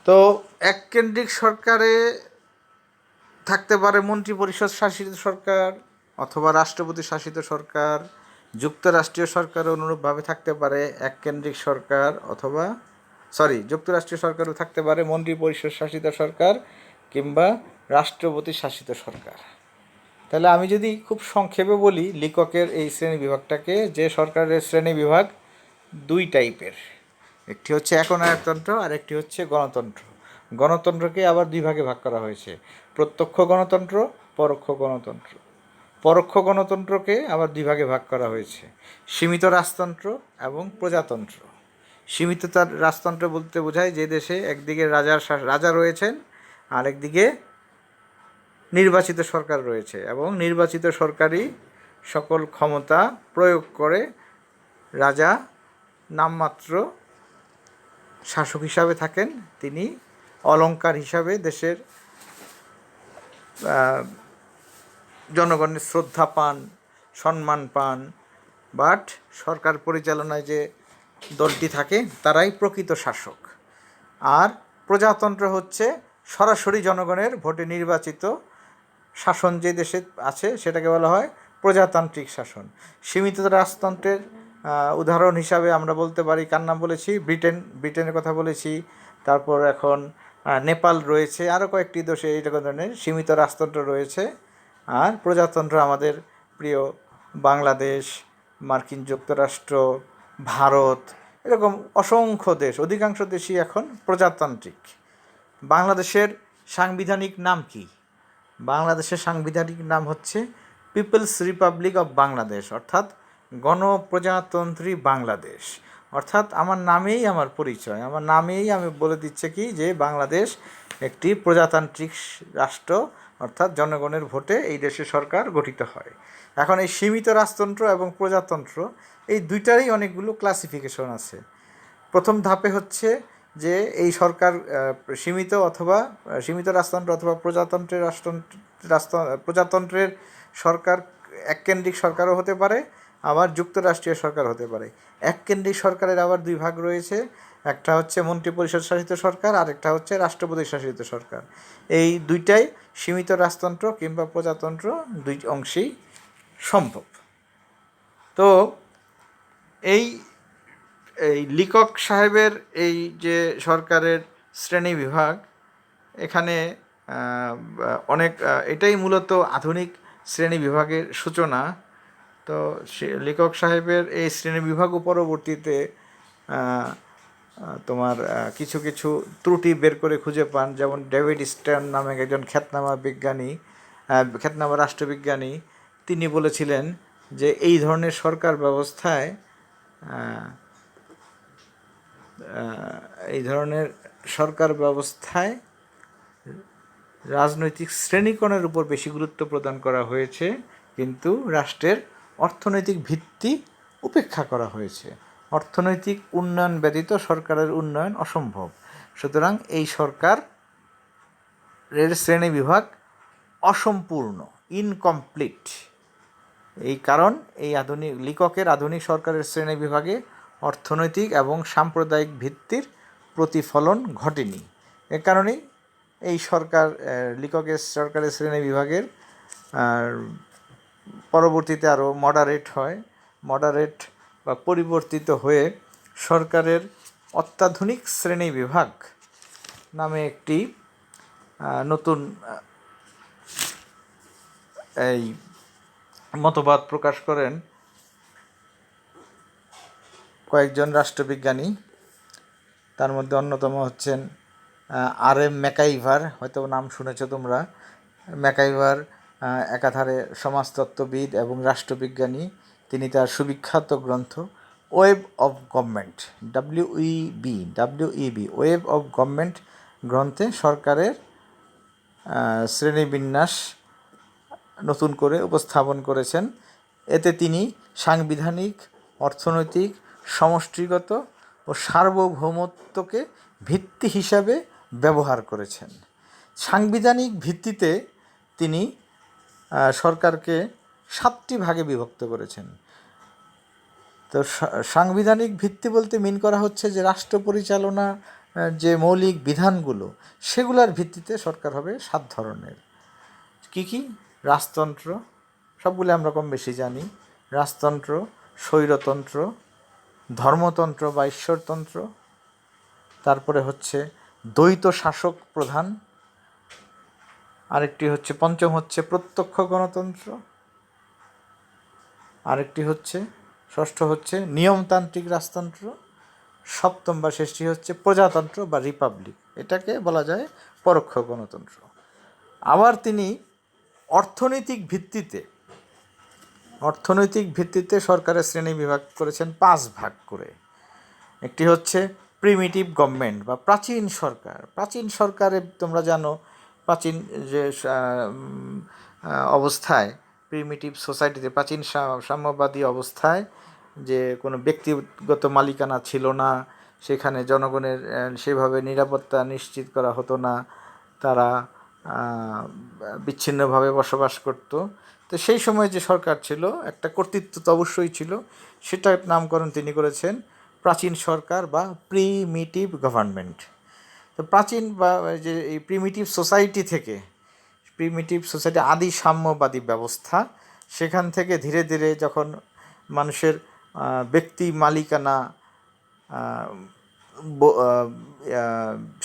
তো এককেন্দ্রিক সরকারে থাকতে পারে মন্ত্রিপরিষদ শাসিত সরকার অথবা রাষ্ট্রপতি শাসিত সরকার। যুক্তরাষ্ট্রীয় সরকারও অনুরূপভাবে থাকতে পারে এককেন্দ্রিক সরকার অথবা যুক্তরাষ্ট্রীয় সরকারও থাকতে পারে মন্ত্রিপরিষদ শাসিত সরকার কিংবা রাষ্ট্রপতি শাসিত সরকার। তাহলে আমি যদি খুব সংক্ষেপে বলি লিককের এই শ্রেণী বিভাগটাকে, যে সরকারের শ্রেণী বিভাগ দুই টাইপের, একটি হচ্ছে একনায়কতন্ত্র আর একটি হচ্ছে গণতন্ত্র। গণতন্ত্রকে আবার দুই ভাগে ভাগ করা হয়েছে, প্রত্যক্ষ গণতন্ত্র, পরোক্ষ গণতন্ত্র। পরোক্ষ গণতন্ত্রকে আবার দুই ভাগে ভাগ করা হয়েছে, সীমিত রাজতন্ত্র এবং প্রজাতন্ত্র। সীমিত রাজতন্ত্র বলতে বোঝায় যে দেশে একদিকে রাজা রয়েছেন আর একদিকে নির্বাচিত সরকার রয়েছে এবং নির্বাচিত সরকারই সকল ক্ষমতা প্রয়োগ করে। রাজা নামমাত্র শাসক হিসাবে থাকেন, তিনি অলংকার হিসাবে দেশের জনগণের শ্রদ্ধা পান, সম্মান পান, বাট সরকার পরিচালনায় যে দলটি থাকে তারাই প্রকৃত শাসক। আর প্রজাতন্ত্র হচ্ছে সরাসরি জনগণের ভোটে নির্বাচিত শাসন যে দেশে আছে সেটাকে বলা হয় প্রজাতান্ত্রিক শাসন। সীমিত রাজতন্ত্রের উদাহরণ হিসাবে আমরা বলতে পারি, কার নাম বলেছি, ব্রিটেনের কথা বলেছি, তারপর এখন নেপাল রয়েছে, আরও কয়েকটি দেশে এইরকম ধরনের সীমিত রাজতন্ত্র রয়েছে। আর প্রজাতন্ত্র আমাদের প্রিয় বাংলাদেশ, মার্কিন যুক্তরাষ্ট্র, ভারত, এরকম অসংখ্য দেশ, অধিকাংশ দেশই এখন প্রজাতান্ত্রিক। বাংলাদেশের সাংবিধানিক নাম কি? বাংলাদেশের সাংবিধানিক নাম হচ্ছে পিপলস রিপাবলিক অফ বাংলাদেশ, অর্থাৎ গণপ্রজাতন্ত্রী বাংলাদেশ। অর্থাৎ আমার নামেই আমার পরিচয়, আমার নামেই আমি বলে দিচ্ছে কি যে বাংলাদেশ একটি প্রজাতান্ত্রিক রাষ্ট্র, অর্থাৎ জনগণের ভোটে এই দেশে সরকার গঠিত হয়। এখন এই সীমিত রাজতন্ত্র এবং প্রজাতন্ত্র এই দুইটারই অনেকগুলো ক্লাসিফিকেশন আছে। প্রথম ধাপে হচ্ছে যে এই সরকার সীমিত রাজতন্ত্র অথবা প্রজাতন্ত্রের সরকার এককেন্দ্রিক সরকারও হতে পারে, আবার যুক্তরাষ্ট্রীয় সরকার হতে পারে। এককেন্দ্রিক সরকারের আবার দুই ভাগ রয়েছে, একটা হচ্ছে মন্ত্রিপরিষদ শাসিত সরকার আর একটা হচ্ছে রাষ্ট্রপতি শাসিত সরকার। এই দুইটাই সীমিত রাজতন্ত্র কিংবা প্রজাতন্ত্র দুই অংশেই সম্ভব। তো এই লিকক সাহেবের এই যে সরকারের শ্রেণী বিভাগ, এখানে অনেক এটাই মূলত আধুনিক শ্রেণী বিভাগের সূচনা। তো লিকক সাহেবের এই শ্রেণী বিভাগ পরবর্তীতে তোমার কিছু কিছু ত্রুটি বের করে খুঁজে পান, যেমন ডেভিড স্ট্যান নামে একজন খ্যাতনামা রাষ্ট্রবিজ্ঞানী, তিনি বলেছিলেন যে এই ধরনের সরকার ব্যবস্থায় রাজনৈতিক শ্রেণীকোণের উপর বেশি গুরুত্ব প্রদান করা হয়েছে, কিন্তু রাষ্ট্রের অর্থনৈতিক ভিত্তি উপেক্ষা করা হয়েছে। অর্থনৈতিক উন্নয়ন ব্যতীত সরকারের উন্নয়ন অসম্ভব। সুতরাং এই সরকারের শ্রেণী বিভাগ অসম্পূর্ণ, ইনকমপ্লিট। এই কারণ এই লিককের আধুনিক সরকারের শ্রেণী বিভাগে অর্থনৈতিক এবং সাম্প্রদায়িক ভিত্তির প্রতিফলন ঘটেনি। এ কারণেই এই লিককের সরকারের শ্রেণী বিভাগের পরবর্তীতে আরও মডারেট বা পরিবর্তিত হয়ে সরকারের অত্যাধুনিক শ্রেণী বিভাগ নামে একটি নতুন এই মতবাদ প্রকাশ করেন কয়েকজন রাষ্ট্রবিজ্ঞানী। তার মধ্যে অন্যতম হচ্ছেন R.M. ম্যাকাইভার, হয়তো নাম শুনেছো তোমরা। ম্যাকাইভার একাধারে সমাজতত্ত্ববিদ এবং রাষ্ট্রবিজ্ঞানী। তিনি তার সুবিখ্যাত গ্রন্থ web of government, WEB web of government গ্রন্থে সরকারের শ্রেণীবিন্যাস নতুন করে উপস্থাপন করেছেন। এতে তিনি সাংবিধানিক, অর্থনৈতিক, সমষ্টিগত ও সার্বভৌমত্বকে ভিত্তি হিসাবে ব্যবহার করেছেন। সাংবিধানিক ভিত্তিতে তিনি সরকারকে 7টি ভাগে বিভক্ত করেছেন। তো সাংবিধানিক ভিত্তি বলতে মিন করা হচ্ছে যে রাষ্ট্র পরিচালনা যে মৌলিক বিধানগুলো, সেগুলোর ভিত্তিতে সরকার হবে 7 ধরনের। কি কি? রাজতন্ত্র, সবগুলো আমরা কম বেশি জানি। রাজতন্ত্র, স্বৈরতন্ত্র, ধর্মতন্ত্র বা ঈশ্বরতন্ত্র, তারপরে হচ্ছে দ্বৈত শাসক প্রধান, আরেকটি হচ্ছে পঞ্চম হচ্ছে প্রত্যক্ষ গণতন্ত্র, আরেকটি হচ্ছে ষষ্ঠ হচ্ছে নিয়মতান্ত্রিক রাজতন্ত্র, সপ্তম বা শেষটি হচ্ছে প্রজাতন্ত্র বা রিপাবলিক, এটাকে বলা যায় পরোক্ষ গণতন্ত্র। আবার তিনি অর্থনৈতিক ভিত্তিতে সরকারের শ্রেণী বিভাগ করেছেন 5 ভাগ করে। একটি হচ্ছে প্রিমিটিভ গভর্নমেন্ট বা প্রাচীন সরকার। প্রাচীন সরকারে তোমরা জানো, প্রাচীন যে অবস্থায় প্রিমিটিভ সোসাইটিতে, প্রাচীন সাম্যবাদী অবস্থায় যে কোনো ব্যক্তিগত মালিকানা ছিল না, সেখানে জনগণের সেভাবে নিরাপত্তা নিশ্চিত করা হতো না, তারা বিচ্ছিন্নভাবে বসবাস করত। তো সেই সময় যে সরকার ছিল, একটা কর্তৃত্ব তো অবশ্যই ছিল, সেটার নামকরণ তিনি করেছেন প্রাচীন সরকার বা প্রিমিটিভ গভর্নমেন্ট। তো প্রাচীন বা যে এই প্রিমিটিভ সোসাইটি আদি সাম্যবাদী ব্যবস্থা, সেখান থেকে ধীরে ধীরে যখন মানুষের ব্যক্তি মালিকানা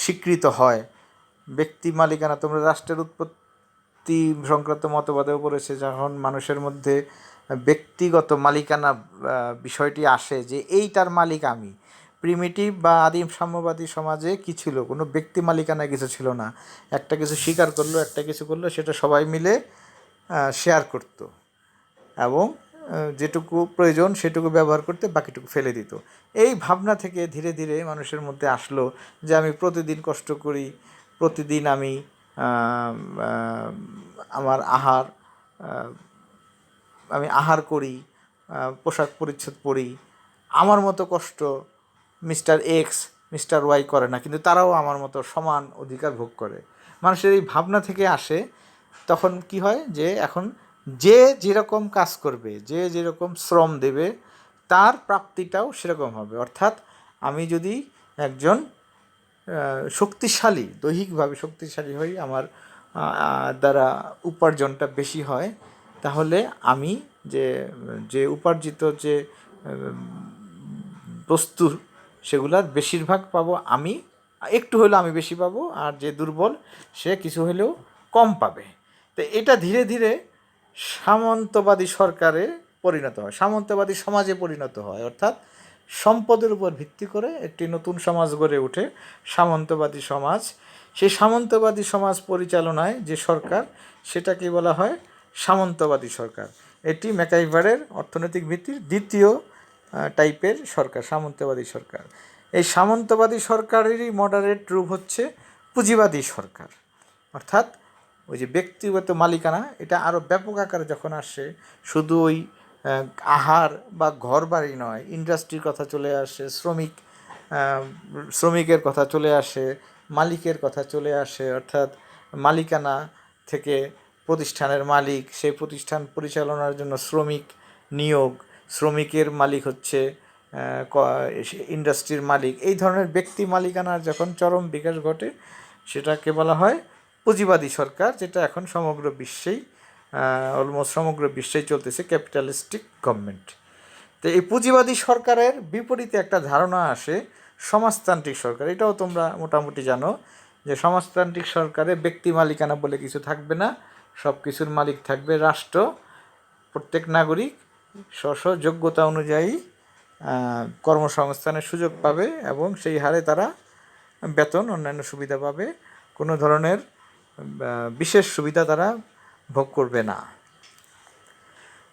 স্বীকৃত হয়, ব্যক্তি মালিকানা, তোমরা রাষ্ট্রের উৎপত্তি সংক্রান্ত মতবাদেও পড়েছে, যখন মানুষের মধ্যে ব্যক্তিগত মালিকানা বিষয়টি আসে যে এইটার মালিক আমি। প্রিমিটিভ বা আদিম সাম্যবাদী সমাজে কী ছিল? কোনো ব্যক্তি মালিকানা কিছু ছিল না। একটা কিছু স্বীকার করলো, একটা কিছু করলো, সেটা সবাই মিলে শেয়ার করত এবং যেটুকু প্রয়োজন সেটুকু ব্যবহার করতে, বাকিটুকু ফেলে দিত। এই ভাবনা থেকে ধীরে ধীরে মানুষের মধ্যে আসলো যে আমি প্রতিদিন কষ্ট করি, প্রতিদিন আমি আমার আহার করি, পোশাক পরিচ্ছদ পরি, আমার মতো কষ্ট মিস্টার এক্স মিস্টার ওয়াই করে না, কিন্তু তারাও আমার মতো সমান অধিকার ভোগ করে। মানুষের এই ভাবনা থেকে আসে। তখন কি হয় যে এখন যে যেরকম কাজ করবে, যে যেরকম শ্রম দেবে, তার প্রাপ্তিটাও সেরকম হবে। অর্থাৎ আমি যদি একজন শক্তিশালী, দৈহিকভাবে শক্তিশালী হই, আমার দ্বারা উপার্জনটা বেশি হয়, তাহলে আমি যে উপার্জিত যে বস্তু, সেগুলার বেশিরভাগ পাবো আমি, একটু হলেও আমি বেশি পাবো, আর যে দুর্বল সে কিছু হলেও কম পাবে। তো এটা ধীরে ধীরে সামন্তবাদী সরকারে পরিণত হয়, সামন্তবাদী সমাজে পরিণত হয়। অর্থাৎ সম্পদের উপর ভিত্তি করে একটি নতুন সমাজ গড়ে ওঠে, সামন্তবাদী সমাজ। সেই সামন্তবাদী সমাজ পরিচালনায় যে সরকার, সেটাকে বলা হয় সামন্তবাদী সরকার। এটি ম্যাকাইভারের অর্থনৈতিক ভিত্তির দ্বিতীয় টাইপের সরকার, সামন্তবাদী সরকার। এই সামন্তবাদী সরকারেরই মডারেট রূপ হচ্ছে পুঁজিবাদী সরকার। অর্থাৎ ওই যে ব্যক্তিগত মালিকানা, এটা আরও ব্যাপক আকারে যখন আসে, শুধু ওই আহার বা ঘর বাড়ি নয়, ইন্ডাস্ট্রির কথা চলে আসে, শ্রমিকের কথা চলে আসে, মালিকের কথা চলে আসে। অর্থাৎ মালিকানা থেকে প্রতিষ্ঠানের মালিক, সেই প্রতিষ্ঠান পরিচালনার জন্য শ্রমিক নিয়োগ, শ্রমিকের মালিক হচ্ছে ইন্ডাস্ট্রির মালিক। এই ধরনের ব্যক্তি মালিকানার যখন চরম বিকাশ ঘটে, সেটাকে বলা হয় পুঁজিবাদী সরকার, যেটা এখন সমগ্র বিশ্বেই চলতেছে, ক্যাপিটালিস্টিক গভর্নমেন্ট। তো এই পুঁজিবাদী সরকারের বিপরীতে একটা ধারণা আসে সমাজতান্ত্রিক সরকার। এটাও তোমরা মোটামুটি জানো যে সমাজতান্ত্রিক সরকারে ব্যক্তি মালিকানা বলে কিছু থাকবে না, সব কিছুর মালিক থাকবে রাষ্ট্র, প্রত্যেক নাগরিক স্ব যোগ্যতা অনুযায়ী কর্মসংস্থানের সুযোগ পাবে এবং সেই হারে তারা বেতন অন্যান্য সুবিধা পাবে, কোনো ধরনের বিশেষ সুবিধা তারা ভোগ করবে না।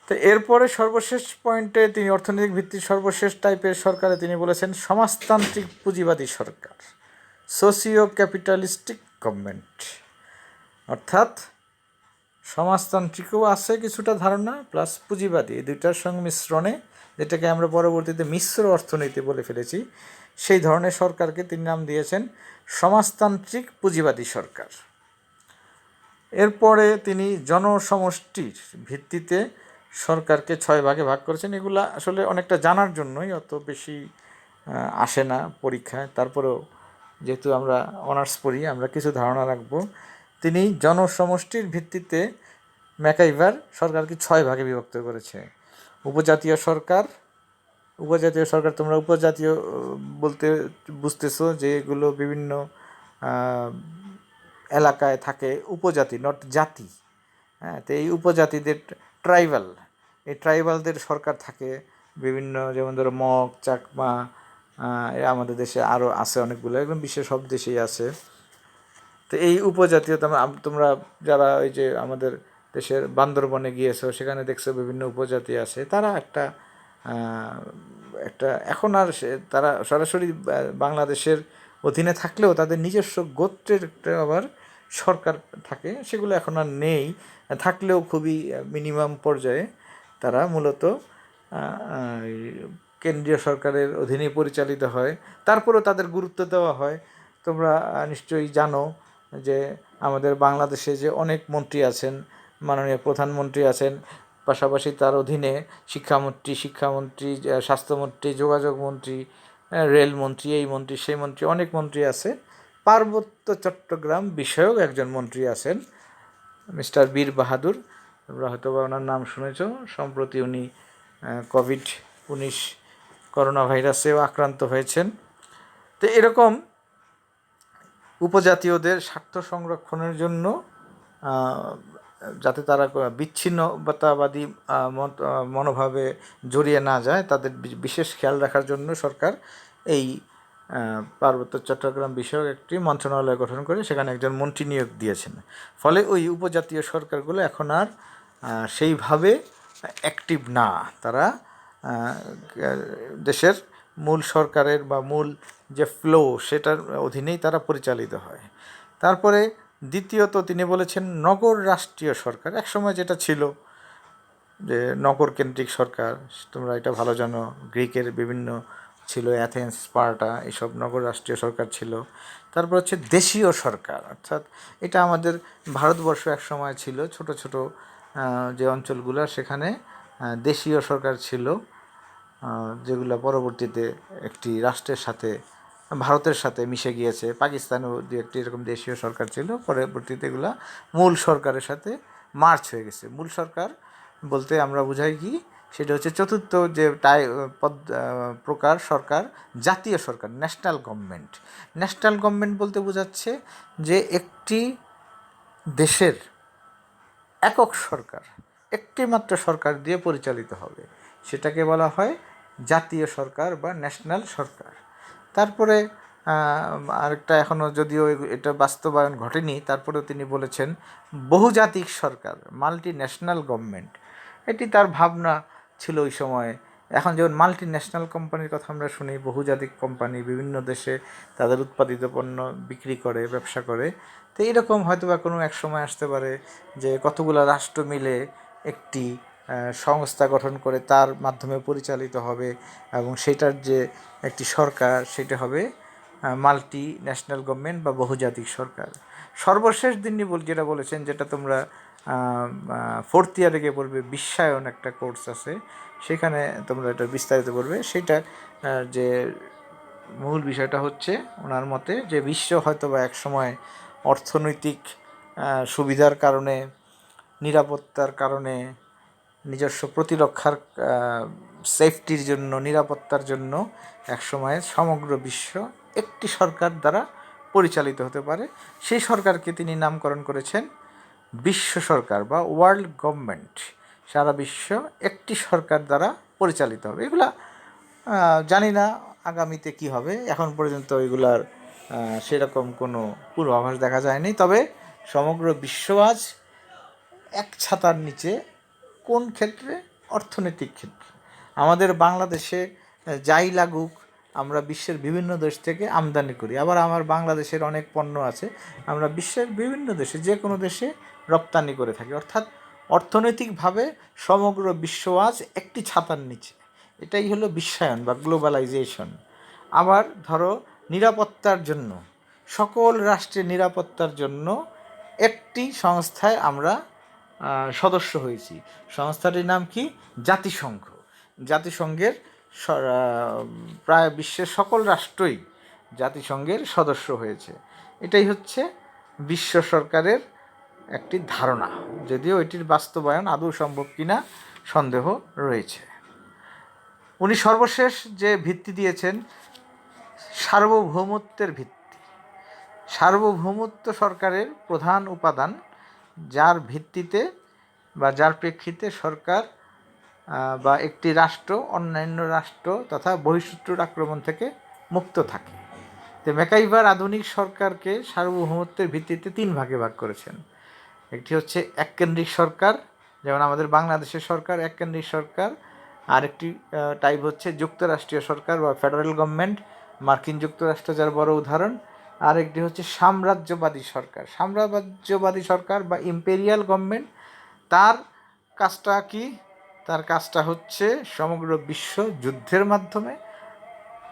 তো এরপরে সর্বশেষ পয়েন্টে তিনি অর্থনৈতিক ভিত্তির সর্বশেষ টাইপের সরকারে তিনি বলেছেন সমাজতান্ত্রিক পুঁজিবাদী সরকার, সোশিও ক্যাপিটালিস্টিক গভর্নমেন্ট। অর্থাৎ সমাজতান্ত্রিকও আছে কিছুটা ধারণা, প্লাস পুঁজিবাদী, এই দুইটার সংমিশ্রণে, যেটাকে আমরা পরবর্তীতে মিশ্র অর্থনীতি বলে ফেলেছি, সেই ধরনের সরকারকে তিনি নাম দিয়েছেন সমাজতান্ত্রিক পুঁজিবাদী সরকার। এরপরে তিনি জনসমষ্টির ভিত্তিতে সরকারকে 6 ভাগে ভাগ করেছেন। এগুলা আসলে অনেকটা জানার জন্যই, অত বেশি আসে না পরীক্ষায়, তারপরেও যেহেতু আমরা অনার্স পড়ি আমরা কিছু ধারণা রাখবো। তিনি জনসমষ্টির ভিত্তিতে ম্যাকাইভার সরকারকে 6 ভাগে বিভক্ত করেছে। উপজাতীয় সরকার তোমরা উপজাতীয় বলতে বুঝতেছো যে এগুলো বিভিন্ন এলাকায় থাকে, উপজাতি নট জাতি, হ্যাঁ। তো এই উপজাতিদের এই ট্রাইবালদের সরকার থাকে বিভিন্ন, যেমন ধরো মগ, চাকমা, আমাদের দেশে আরও আছে অনেকগুলো, একদম বিশ্বের সব দেশেই আছে। তো এই উপজাতীয় তোমরা যারা ওই যে আমাদের দেশের বান্দরবনে গিয়েছো, সেখানে দেখছো বিভিন্ন উপজাতি আছে, তারা একটা এখন আর তারা সরাসরি বাংলাদেশের অধীনে থাকলেও তাদের নিজস্ব গোত্রের একটা আবার সরকার থাকে, সেগুলো এখন আর নেই, থাকলেও খুবই মিনিমাম পর্যায়ে। তারা মূলত কেন্দ্রীয় সরকারের অধীনে পরিচালিত হয়, তারপরেও তাদের গুরুত্ব দেওয়া হয়। তোমরা নিশ্চয়ই জানো যে আমাদের বাংলাদেশে যে অনেক মন্ত্রী আছেন, মাননীয় প্রধানমন্ত্রী আছেন, পাশাপাশি তার অধীনে শিক্ষামন্ত্রী, স্বাস্থ্যমন্ত্রী, যোগাযোগ মন্ত্রী, রেলমন্ত্রী, এই মন্ত্রী, সেই মন্ত্রী, অনেক মন্ত্রী আছে। পার্বত্য চট্টগ্রাম বিষয়ক একজন মন্ত্রী আছেন মিস্টার বীর বাহাদুর, তোমরা হয়তো বা ওনার নাম শুনেছ। সম্প্রতি উনি কোভিড-19 করোনা ভাইরাসেও আক্রান্ত হয়েছেন। তো এরকম উপজাতীয়দের স্বার্থ সংরক্ষণের জন্য, যাতে তারা বিচ্ছিন্নতাবাদী মনোভাবে জড়িয়ে না যায়, তাদের বিশেষ খেয়াল রাখার জন্য সরকার এই পার্বত্য চট্টগ্রাম বিষয়ক একটি মন্ত্রণালয় গঠন করে সেখানে একজন মন্ত্রী নিয়োগ দিয়েছেন। ফলে ওই উপজাতীয় সরকারগুলো এখন আর সেইভাবে অ্যাক্টিভ না, তারা দেশের মূল সরকারের বা মূল যে ফ্লো সেটার অধীনেই তারা পরিচালিত হয়। তারপরে দ্বিতীয়ত তিনি বলেছেন নগর রাষ্ট্রীয় সরকার। একসময় যেটা ছিল যে নগর কেন্দ্রিক সরকার, তোমরা এটা ভালো জানো, গ্রিকের বিভিন্ন ছিল, অ্যাথেন্স, স্পার্টা, এইসব নগর রাষ্ট্রীয় সরকার ছিল। তারপর হচ্ছে দেশীয় সরকার, অর্থাৎ এটা আমাদের ভারতবর্ষ এক সময় ছিল, ছোট ছোট যে অঞ্চলগুলো সেখানে দেশীয় সরকার ছিল, যেগুলো পরবর্তীতে একটি রাষ্ট্রের সাথে, ভারতের সাথে মিশে গিয়েছে। পাকিস্তানেও দু একটি এরকম দেশীয় সরকার ছিল, পরবর্তীতে এগুলো মূল সরকারের সাথে মার্চ হয়ে গেছে। মূল সরকার বলতে আমরা বুঝাই কি, সেটা হচ্ছে চতুর্থ যে প্রকার সরকার, জাতীয় সরকার, ন্যাশনাল গভর্নমেন্ট। ন্যাশনাল গভর্নমেন্ট বলতে বোঝাচ্ছে যে একটি দেশের একক সরকার, একটি মাত্র সরকার দিয়ে পরিচালিত হবে, সেটাকে বলা হয় জাতীয় সরকার বা ন্যাশনাল সরকার। তারপরে আরেকটা, এখনও যদিও এটা বাস্তবায়ন ঘটেনি, তারপরেও তিনি বলেছেন বহুজাতিক সরকার, মাল্টি ন্যাশনাল গভর্নমেন্ট। এটি তার ভাবনা ছিল ওই সময়ে। এখন যেমন মাল্টি ন্যাশনাল কোম্পানির কথা আমরা শুনি, বহুজাতিক কোম্পানি বিভিন্ন দেশে তাদের উৎপাদিত পণ্য বিক্রি করে, ব্যবসা করে। তো এরকম হয়তো বা কোনো এক সময় আসতে পারে যে কতগুলো রাষ্ট্র মিলে একটি সংস্থা গঠন করে তার মাধ্যমে পরিচালিত হবে, এবং সেটার যে একটি সরকার সেটা হবে মাল্টি ন্যাশনাল গভর্নমেন্ট বা বহুজাতিক সরকার। সর্বশেষ তিনি যেটা বলেছেন, যেটা তোমরা 4th ইয়ারে গিয়ে পড়বে, বিশ্বায়ন একটা কোর্স আছে, সেখানে তোমরা এটা বিস্তারিত পড়বে। সেটা যে মূল বিষয়টা হচ্ছে ওনার মতে যে বিশ্ব হয়তো বা এক সময় অর্থনৈতিক সুবিধার কারণে, নিরাপত্তার কারণে, নিজস্ব প্রতিরক্ষার সেফটির জন্য, নিরাপত্তার জন্য একসময় সমগ্র বিশ্ব একটি সরকার দ্বারা পরিচালিত হতে পারে। সেই সরকারকে তিনি নামকরণ করেছেন বিশ্ব সরকার বা ওয়ার্ল্ড গভর্নমেন্ট, সারা বিশ্ব একটি সরকার দ্বারা পরিচালিত হবে। এগুলা জানি না আগামীতে কি হবে, এখন পর্যন্ত এগুলার সেরকম কোনো পূর্বাভাস দেখা যায়নি। তবে সমগ্র বিশ্ব আজ এক ছাতার নিচে। কোন ক্ষেত্রে? অর্থনৈতিক ক্ষেত্রে। আমাদের বাংলাদেশে যাই লাগুক, আমরা বিশ্বের বিভিন্ন দেশ থেকে আমদানি করি। আবার আমার বাংলাদেশের অনেক পণ্য আছে আমরা বিশ্বের বিভিন্ন দেশে, যে কোনো দেশে রপ্তানি করে থাকি। অর্থাৎ অর্থনৈতিকভাবে সমগ্র বিশ্ব আজ একটি ছাতার নিচে। এটাই হলো বিশ্বায়ন বা গ্লোবালাইজেশন। আবার ধরো নিরাপত্তার জন্য, সকল রাষ্ট্রের নিরাপত্তার জন্য একটি সংস্থায় আমরা সদস্য হয়েছি। সংস্থাটির নাম কি? জাতিসংঘ। জাতিসংঘের প্রায় বিশ্বের সকল রাষ্ট্রই জাতিসংঘের সদস্য হয়েছে। এটাই হচ্ছে বিশ্ব সরকারের একটি ধারণা, যদিও এটির বাস্তবায়ন আদৌ সম্ভব কিনা সন্দেহ রয়েছে। উনি সর্বশেষ যে ভিত্তি দিয়েছেন সার্বভৌমত্বের ভিত্তি। সার্বভৌমত্ব সরকারের প্রধান উপাদান, যার ভিত্তিতে বা যার প্রেক্ষিতে সরকার বা একটি রাষ্ট্র অন্যান্য রাষ্ট্র তথা বহিঃশত্রুর আক্রমণ থেকে মুক্ত থাকে। তো ম্যাকাইভার আধুনিক সরকারকে সার্বভৌমত্বের ভিত্তিতে তিন ভাগে ভাগ করেছেন। একটি হচ্ছে এককেন্দ্রিক সরকার, যেমন আমাদের বাংলাদেশের সরকার এককেন্দ্রিক সরকার। আরেকটি টাইপ হচ্ছে যুক্তরাষ্ট্রীয় সরকার বা ফেডারেল গভর্নমেন্ট, মার্কিন যুক্তরাষ্ট্র যার বড় উদাহরণ। আরেকটি হচ্ছে সাম্রাজ্যবাদী সরকার। সাম্রাজ্যবাদী সরকার বা ইম্পেরিয়াল গভর্নমেন্ট, তার কাজটা কি? তার কাজটা হচ্ছে সমগ্র বিশ্ব যুদ্ধের মাধ্যমে,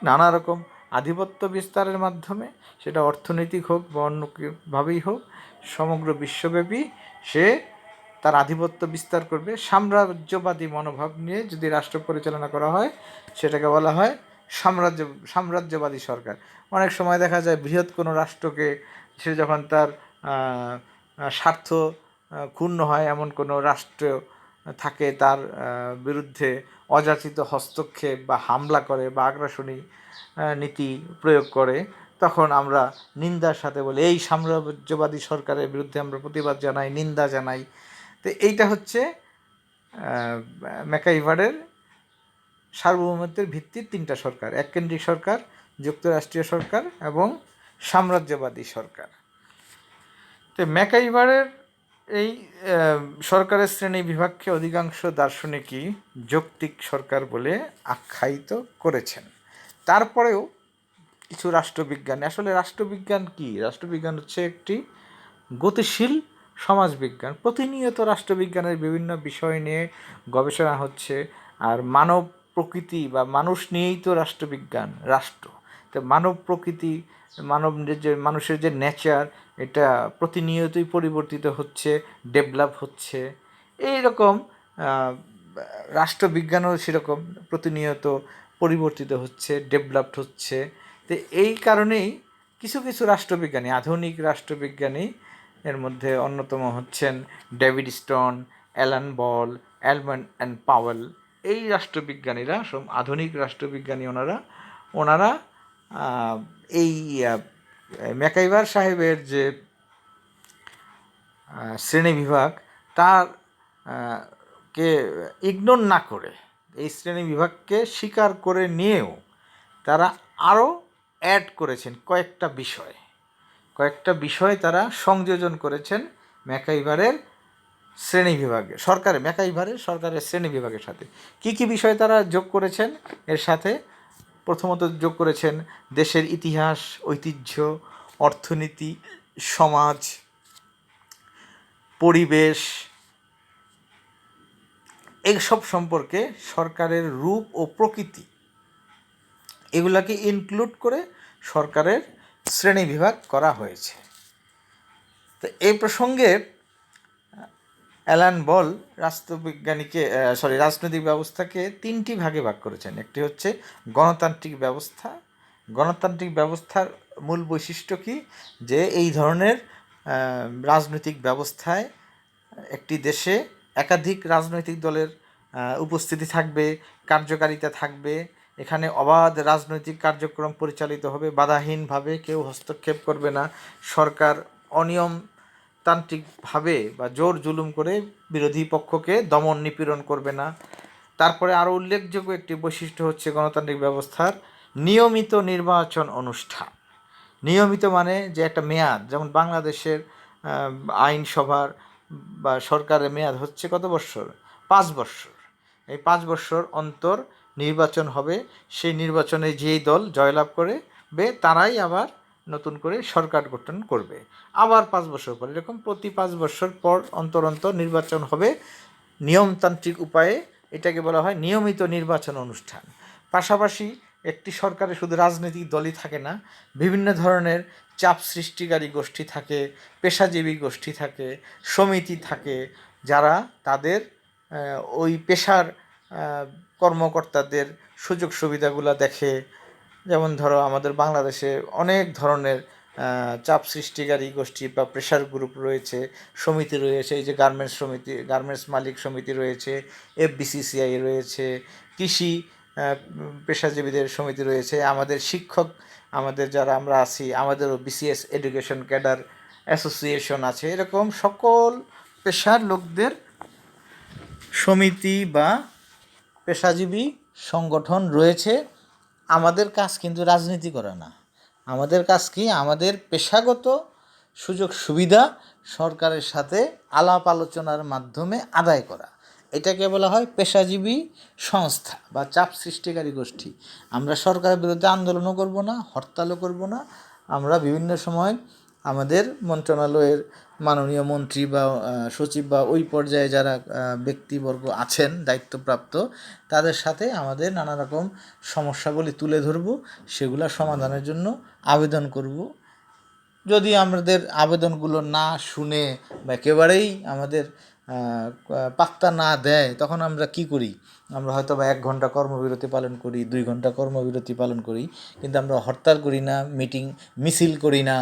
নানা রকম আধিপত্য বিস্তারের মাধ্যমে, সেটা অর্থনৈতিক হোক বা অন্যভাবেই হোক, সমগ্র বিশ্বব্যাপী সে তার আধিপত্য বিস্তার করবে। সাম্রাজ্যবাদী মনোভাব নিয়ে যদি রাষ্ট্র পরিচালনা করা হয় সেটাকে বলা হয় সাম্রাজ্যবাদী সরকার। অনেক সময় দেখা যায় বৃহৎ কোনো রাষ্ট্রকে, সে যখন তার স্বার্থ ক্ষুণ্ণ হয় এমন কোনো রাষ্ট্র থাকে, তার বিরুদ্ধে অযাচিত হস্তক্ষেপ বা হামলা করে বা আগ্রাসনী নীতি প্রয়োগ করে, তখন আমরা নিন্দার সাথে বলি এই সাম্রাজ্যবাদী সরকারের বিরুদ্ধে আমরা প্রতিবাদ জানাই, নিন্দা জানাই। তো এইটা হচ্ছে ম্যাকাইভারের সার্বভৌমত্বের ভিত্তির তিনটা সরকার: এককেন্দ্রিক সরকার, যুক্তরাষ্ট্রীয় সরকার এবং সাম্রাজ্যবাদী সরকার। তো ম্যাকাইভারের এই সরকারের শ্রেণী বিভাগকে অধিকাংশ দার্শনিকই যৌক্তিক সরকার বলে আখ্যায়িত করেছেন। তারপরেও কিছু রাষ্ট্রবিজ্ঞানী, আসলে রাষ্ট্রবিজ্ঞান কি? রাষ্ট্রবিজ্ঞান হচ্ছে একটি গতিশীল সমাজবিজ্ঞান। প্রতিনিয়ত রাষ্ট্রবিজ্ঞানের বিভিন্ন বিষয় নিয়ে গবেষণা হচ্ছে। আর মানব প্রকৃতি বা মানুষ নিয়েই তো রাষ্ট্রবিজ্ঞান, রাষ্ট্র। তো মানব প্রকৃতি, মানুষের যে নেচার, এটা প্রতিনিয়তই পরিবর্তিত হচ্ছে, ডেভেলপ হচ্ছে। এই রকম রাষ্ট্রবিজ্ঞানও সেরকম প্রতিনিয়ত পরিবর্তিত হচ্ছে, ডেভেলপড হচ্ছে। তো এই কারণেই কিছু কিছু রাষ্ট্রবিজ্ঞানী, আধুনিক রাষ্ট্রবিজ্ঞানী, এর মধ্যে অন্যতম হচ্ছেন David Stone, Alan Ball, Almond and Powell. এই রাষ্ট্রবিজ্ঞানীরা, আধুনিক রাষ্ট্রবিজ্ঞানী, ওনারা এই ম্যাকাইভার সাহেবের যে শ্রেণীবিভাগ, তার কে ইগনোর না করে, এই শ্রেণীবিভাগকে স্বীকার করে নিয়েও তারা আরও অ্যাড করেছেন কয়েকটা বিষয় তারা সংযোজন করেছেন ম্যাকাইভারের শ্রেণীবিভাগে, সরকারের শ্রেণীবিভাগের সাথে। কি কি বিষয় তারা যোগ করেছেন এর সাথে? প্রথমত যোগ করেছেন দেশের ইতিহাস, ঐতিহ্য, অর্থনীতি, সমাজ, পরিবেশ, এইসব সম্পর্কে সরকারের রূপ ও প্রকৃতি, এগুলাকে ইনক্লুড করে সরকারের শ্রেণীবিভাগ করা হয়েছে। তো এই প্রসঙ্গে অ্যালান বল রাজনৈতিক ব্যবস্থাকে তিনটি ভাগে ভাগ করেছেন। একটি হচ্ছে গণতান্ত্রিক ব্যবস্থা। গণতান্ত্রিক ব্যবস্থার মূল বৈশিষ্ট্য কি? যে এই ধরনের রাজনৈতিক ব্যবস্থায় একটি দেশে একাধিক রাজনৈতিক দলের উপস্থিতি থাকবে, কার্যকারিতা থাকবে, এখানে অবাধ রাজনৈতিক কার্যক্রম পরিচালিত হবে, বাধাহীনভাবে, কেউ হস্তক্ষেপ করবে না, সরকার অনিয়ম তান্ত্রিকভাবে বা জোর জুলুম করে বিরোধী পক্ষকে দমন নিপীড়ন করবে না। তারপরে আরও উল্লেখযোগ্য একটি বৈশিষ্ট্য হচ্ছে গণতান্ত্রিক ব্যবস্থার নিয়মিত নির্বাচন অনুষ্ঠান। নিয়মিত মানে যে একটা মেয়াদ, যেমন বাংলাদেশের আইনসভার বা সরকারের মেয়াদ হচ্ছে কত বৎসর? 5 বৎসর। এই 5 বৎসর অন্তর নির্বাচন হবে। সেই নির্বাচনে যেই দল জয়লাভ করবে তারাই আবার নতুন করে সরকার গঠন করবে, আবার 5 বছর পর, এরকম প্রতি 5 বছর পর অন্তর অন্তর নির্বাচন হবে নিয়মতান্ত্রিক উপায়ে। এটাকে বলা হয় নিয়মিত নির্বাচন অনুষ্ঠান। পাশাপাশি একটি সরকারে শুধু রাজনৈতিক দলই থাকে না, বিভিন্ন ধরনের চাপ সৃষ্টিকারী গোষ্ঠী থাকে, পেশাজীবী গোষ্ঠী থাকে, সমিতি থাকে, যারা তাদের ওই পেশার কর্মকর্তাদের সুযোগ সুবিধাগুলো দেখে। যেমন ধরো আমাদের বাংলাদেশে অনেক ধরনের চাপ সৃষ্টিকারী গোষ্ঠী বা প্রেশার গ্রুপ রয়েছে, সমিতি রয়েছে। এই যে গার্মেন্টস সমিতি, গার্মেন্টস মালিক সমিতি রয়েছে, এফবিসিসিআই রয়েছে, কৃষি পেশাজীবীদের সমিতি রয়েছে, আমাদের শিক্ষক, আমাদের যারা আমরা আছি, আমাদেরও বিসিএস এডুকেশন ক্যাডার অ্যাসোসিয়েশন আছে। এরকম সকল পেশার লোকদের সমিতি বা পেশাজীবী সংগঠন রয়েছে। আমাদের কাজ কিন্তু রাজনীতি করা না, আমাদের কাজ কি? আমাদের পেশাগত সুযোগ সুবিধা সরকারের সাথে আলাপ আলোচনার মাধ্যমে আদায় করা। এটাকে বলা হয় পেশাজীবী সংস্থা বা চাপ সৃষ্টিকারী গোষ্ঠী। আমরা সরকারের বিরুদ্ধে আন্দোলনও করব না, হরতালও করব না। আমরা বিভিন্ন সময় আমাদের মন্ত্রণালয়ের মাননীয় মন্ত্রী বা সচিব বা ওই পর্যায়ে যারা ব্যক্তিবর্গ আছেন দায়িত্বপ্রাপ্ত, তাদের সাথে আমাদের নানা রকম সমস্যাগুলি তুলে ধরব, সেগুলো সমাধানের জন্য আবেদন করব। যদি আমাদের আবেদনগুলো না শুনে বা একেবারেই আমাদের পাত্তা না দেয়, তখন আমরা কি করি? আমরা হয়তো বা 1 ঘন্টা কর্মবিরতি পালন করি, 2 ঘন্টা কর্মবিরতি পালন করি, কিন্তু আমরা হরতাল করি না, মিছিল করি না,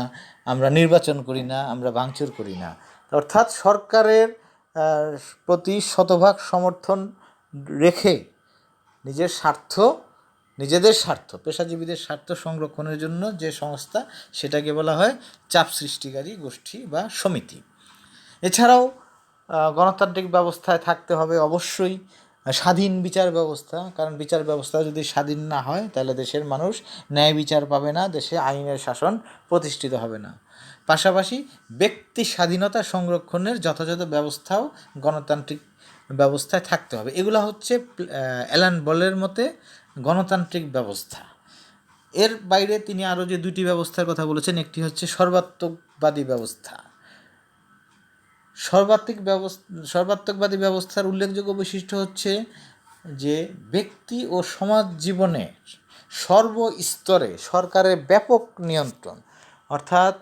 আমরা নির্বাচন করি না, আমরা ভাঙচুর করি না। অর্থাৎ সরকারের প্রতি শতভাগ সমর্থন রেখে নিজেদের স্বার্থ, পেশাজীবীদের স্বার্থ সংরক্ষণের জন্য যে সংস্থা, সেটাকে বলা হয় চাপ সৃষ্টিকারী গোষ্ঠী বা সমিতি। এছাড়াও গণতান্ত্রিক ব্যবস্থায় থাকতে হবে অবশ্যই স্বাধীন বিচার ব্যবস্থা, কারণ বিচার ব্যবস্থা যদি স্বাধীন না হয় তাহলে দেশের মানুষ ন্যায় বিচার পাবে না, দেশে আইনের শাসন প্রতিষ্ঠিত হবে না। পাশাপাশি ব্যক্তি স্বাধীনতা সংরক্ষণের যথাযথ ব্যবস্থাও গণতান্ত্রিক ব্যবস্থায় থাকতে হবে। এগুলো হচ্ছে অ্যালান বলের মতে গণতান্ত্রিক ব্যবস্থা। এর বাইরে তিনি আরও যে 2টি ব্যবস্থার কথা বলেছেন, একটি হচ্ছে সর্বাত্মকবাদী ব্যবস্থা। সর্বাত্মকবাদী ব্যবস্থার উল্লেখযোগ্য বৈশিষ্ট্য হচ্ছে যে ব্যক্তি ও সমাজ জীবনের সর্বস্তরে সরকারের ব্যাপক নিয়ন্ত্রণ। অর্থাৎ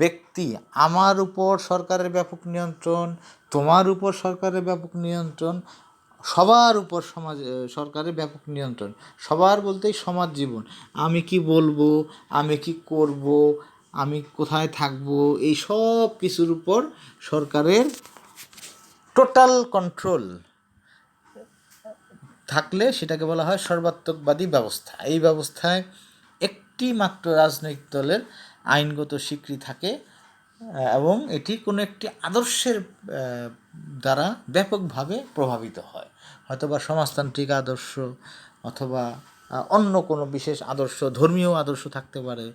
ব্যক্তি, আমার উপর সরকারের ব্যাপক নিয়ন্ত্রণ, তোমার উপর সরকারের ব্যাপক নিয়ন্ত্রণ, সবার উপর সরকারের ব্যাপক নিয়ন্ত্রণ। সবার বলতেই সমাজ জীবন, আমি কি বলবো, আমি কি করব, আমি কোথায় থাকবো, এই সব কিছুর উপর সরকারের টোটাল কন্ট্রোল থাকলে সেটাকে বলা হয় সর্বাত্মকবাদী ব্যবস্থা। এই ব্যবস্থায় একটি মাত্র রাজনৈতিক দলের আইনগত স্বীকৃতি থাকে এবং এটি কোনো একটি আদর্শের দ্বারা ব্যাপকভাবে প্রভাবিত হয়, হয়তোবা সমাজতান্ত্রিক আদর্শ অথবা অন্য কোনো বিশেষ আদর্শ, ধর্মীয় আদর্শ থাকতে পারে,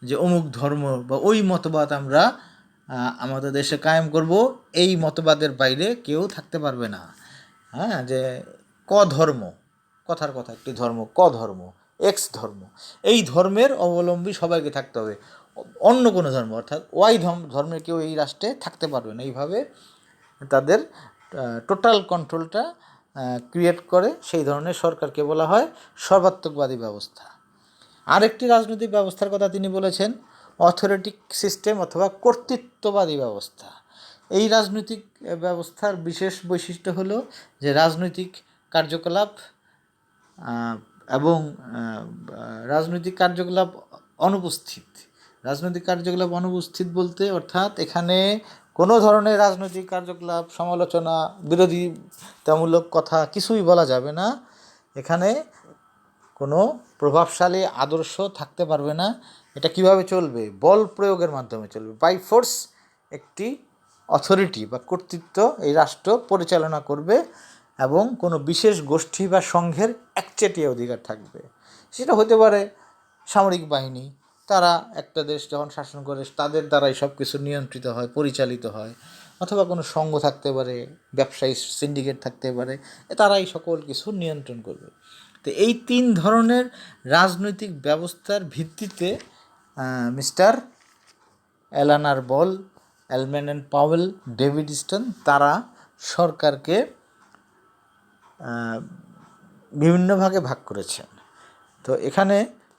যে অমুক ধর্ম বা ওই মতবাদ আমরা আমাদের দেশে কায়েম করব, এই মতবাদের বাইরে কেউ থাকতে পারবে না। হ্যাঁ, যে ধর্ম, কথার কথা একটি ধর্ম, ধর্ম, এক্স ধর্ম, এই ধর্মের অবলম্বী সবাইকে থাকতে হবে, অন্য কোনো ধর্ম অর্থাৎ ওয়াই ধর্মের কেউ এই রাষ্ট্রে থাকতে পারবে না। এইভাবে তাদের টোটাল কন্ট্রোলটা ক্রিয়েট করে সেই ধরনের সরকারকে বলা হয় সর্বাত্মকবাদী ব্যবস্থা। আরেকটি রাজনৈতিক ব্যবস্থার কথা তিনি বলেছেন অথরিটিক সিস্টেম অথবা কর্তৃত্ববাদী ব্যবস্থা। এই রাজনৈতিক ব্যবস্থার বিশেষ বৈশিষ্ট্য হলো যে রাজনৈতিক কার্যকলাপ এবং রাজনৈতিক কার্যকলাপ অনুপস্থিত বলতে, অর্থাৎ এখানে কোনো ধরনের রাজনৈতিক কার্যকলাপ, সমালোচনা, বিরোধিতামূলক কথা কিছুই বলা যাবে না। এখানে কোনো প্রভাবশালী আদর্শ থাকতে পারবে না। এটা কিভাবে চলবে? বল প্রয়োগের মাধ্যমে চলবে, বাই ফোর্স একটি অথরিটি বা কর্তৃত্ব এই রাষ্ট্র পরিচালনা করবে এবং কোনো বিশেষ গোষ্ঠী বা সংঘের একচেটিয়া অধিকার থাকবে। সেটা হতে পারে সামরিক বাহিনী, তারা একটা দেশ যখন শাসন করে তাদের দ্বারাই সব কিছু নিয়ন্ত্রিত হয়, পরিচালিত হয়, অথবা কোনো সংঘ থাকতে পারে, ব্যবসায়ী সিন্ডিকেট থাকতে পারে, তারাই সকল কিছু নিয়ন্ত্রণ করবে। তো এই 3 ধরনের রাজনৈতিক ব্যবস্থার ভিত্তিতে mister Alan R Ball, Almond and Powell, David Easton তারা সরকারকে বিভিন্ন ভাগে ভাগ করেছেন। তো এখানে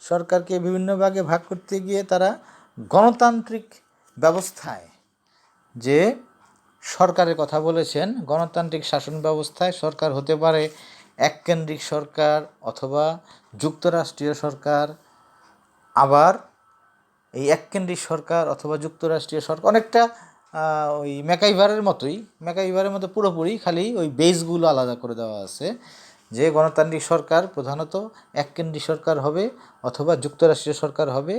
সরকারকে বিভিন্ন ভাগে ভাগ করতে গিয়ে তারা গণতান্ত্রিক ব্যবস্থায় যে সরকারের কথা বলেছেন, গণতান্ত্রিক শাসন ব্যবস্থায় সরকার হতে পারে এককেন্দ্রিক সরকার অথবা যুক্তরাষ্ট্রীয় সরকার। আবার এই এককেন্দ্রিক সরকার অথবা যুক্তরাষ্ট্রীয় সরকার অনেকটা ওই ম্যাকাইভারের মতো পুরোপুরি, খালি ওই বেসগুলো আলাদা করে দেওয়া আছে যে গণতান্ত্রিক সরকার প্রধানত এককেন্দ্রিক সরকার হবে অথবা যুক্তরাষ্ট্রীয় সরকার হবে,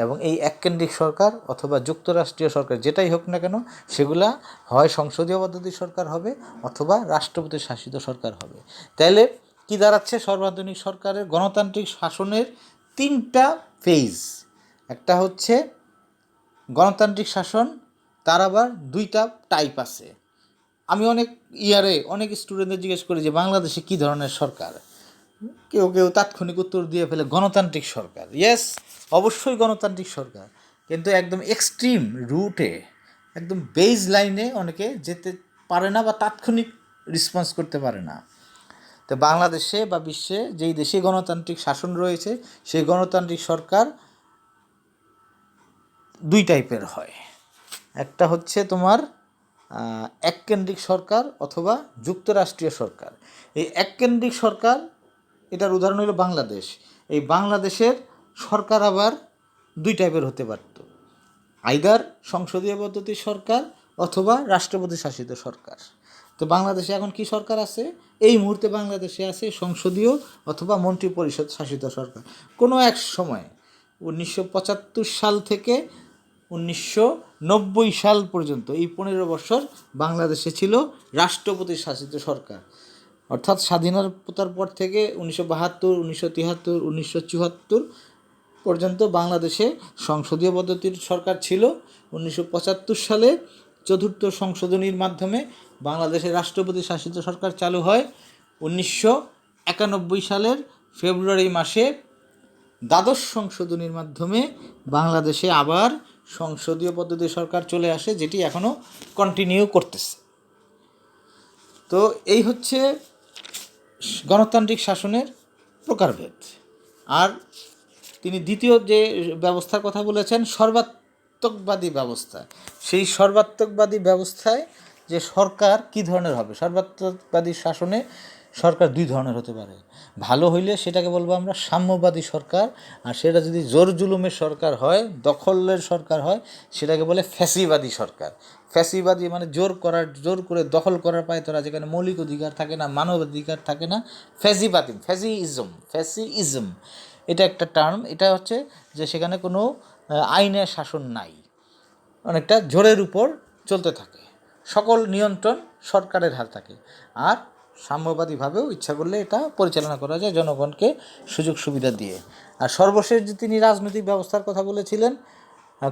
এবং এই এককেন্দ্রিক সরকার অথবা যুক্তরাষ্ট্রীয় সরকার যেটাই হোক না কেন সেগুলা হয় সংসদীয় পদ্ধতির সরকার হবে অথবা রাষ্ট্রপতি শাসিত সরকার হবে। তাইলে কি দাঁড়াচ্ছে, সর্বাধুনিক সরকারের গণতান্ত্রিক শাসনের 3টা ফেজ। একটা হচ্ছে গণতান্ত্রিক শাসন, তার আবার 2টা টাইপ আছে। আমি অনেক স্টুডেন্টদের জিজ্ঞেস করি যে বাংলাদেশে কী ধরনের সরকার, কেউ তাৎক্ষণিক উত্তর দিয়ে ফেলে গণতান্ত্রিক সরকার। ইয়েস, অবশ্যই গণতান্ত্রিক সরকার, কিন্তু একদম এক্সট্রিম রুটে, একদম বেজ লাইনে অনেকে যেতে পারে না বা তাৎক্ষণিক রেসপন্স করতে পারে না। তো বাংলাদেশে বা বিশ্বে যেই দেশে গণতান্ত্রিক শাসন রয়েছে সেই গণতান্ত্রিক সরকার 2 টাইপের হয়। একটা হচ্ছে তোমার এককেন্দ্রিক সরকার অথবা যুক্তরাষ্ট্রীয় সরকার। এই এককেন্দ্রিক সরকার, এটার উদাহরণ হলো বাংলাদেশ। এই বাংলাদেশের সরকার আবার 2 টাইপের হতে পারত, আইদার সংসদীয় পদ্ধতির সরকার অথবা রাষ্ট্রপতি শাসিত সরকার। তো বাংলাদেশে এখন কি সরকার আছে? এই মুহূর্তে বাংলাদেশে আছে সংসদীয় অথবা মন্ত্রিপরিষদ শাসিত সরকার। কোনো এক সময় 1975 সাল থেকে 1990 সাল পর্যন্ত এই 15 বছর বাংলাদেশে ছিল রাষ্ট্রপতি শাসিত সরকার। অর্থাৎ স্বাধীনতার পর থেকে 1972, 1973, 1974 পর্যন্ত বাংলাদেশে সংসদীয় পদ্ধতির সরকার ছিল। 1975 সালে 4th সংশোধনীর মাধ্যমে বাংলাদেশের রাষ্ট্রপতি শাসিত সরকার চালু হয়। 1991 সালের ফেব্রুয়ারি মাসে 12th সংশোধনীর মাধ্যমে বাংলাদেশে আবার সংসদীয় পদ্ধতির সরকার চলে আসে, যেটি এখনও কন্টিনিউ করতেছে। তো এই হচ্ছে গণতান্ত্রিক শাসনের প্রকারভেদ। আর তিনি দ্বিতীয় যে ব্যবস্থার কথা বলেছেন সর্বাত্মকবাদী ব্যবস্থা, সেই সর্বাত্মকবাদী ব্যবস্থায় যে সরকার কী ধরনের হবে, সর্বাত্মকবাদী শাসনে সরকার 2 ধরনের হতে পারে। ভালো হইলে সেটাকে বলবো আমরা সাম্যবাদী সরকার, আর সেটা যদি জোর জুলুমের সরকার হয়, দখলের সরকার হয়, সেটাকে বলে ফ্যাসিবাদী সরকার। ফ্যাসিবাদী মানে জোর করে দখল করার পায় তোরা, যেখানে মৌলিক অধিকার থাকে না, মানব অধিকার থাকে না। ফ্যাসিইজম এটা একটা টার্ম। এটা হচ্ছে যে সেখানে কোনো আইনের শাসন নাই, অনেকটা জোরের উপর চলতে থাকে, সকল নিয়ন্ত্রণ সরকারের হাতে থাকে। আর সাম্যবাদীভাবেও ইচ্ছা করলে এটা পরিচালনা করা যায় জনগণকে সুযোগ সুবিধা দিয়ে। আর সর্বশেষ যে তিনি রাজনৈতিক ব্যবস্থার কথা বলেছিলেন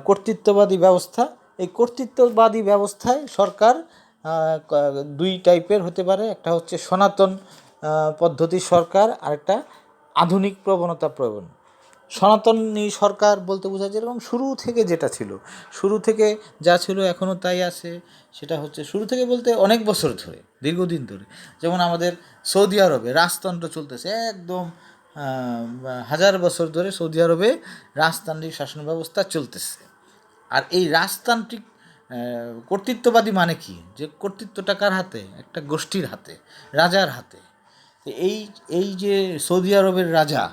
কর্তৃত্ববাদী ব্যবস্থা, এই কর্তৃত্ববাদী ব্যবস্থায় সরকার 2 টাইপের হতে পারে। একটা হচ্ছে সনাতন পদ্ধতির সরকার, আর একটা আধুনিক প্রবণ। সনাতনী সরকার বলতে বোঝায় যেরকম শুরু থেকে যেটা ছিল, শুরু থেকে যা ছিল এখনও তাই আছে। সেটা হচ্ছে শুরু থেকে বলতে অনেক বছর ধরে, দীর্ঘদিন ধরে, যেমন আমাদের সৌদি আরবে রাজতন্ত্র চলতেছে একদম 1000 বছর ধরে সৌদি আরবে রাজতান্ত্রিক শাসন ব্যবস্থা চলতেছে। আর এই রাজতান্ত্রিক কর্তৃত্ববাদী মানে কি, যে কর্তৃত্বটা কার হাতে? একটা গোষ্ঠীর হাতে, রাজার হাতে। এই যে সৌদি আরবের রাজা,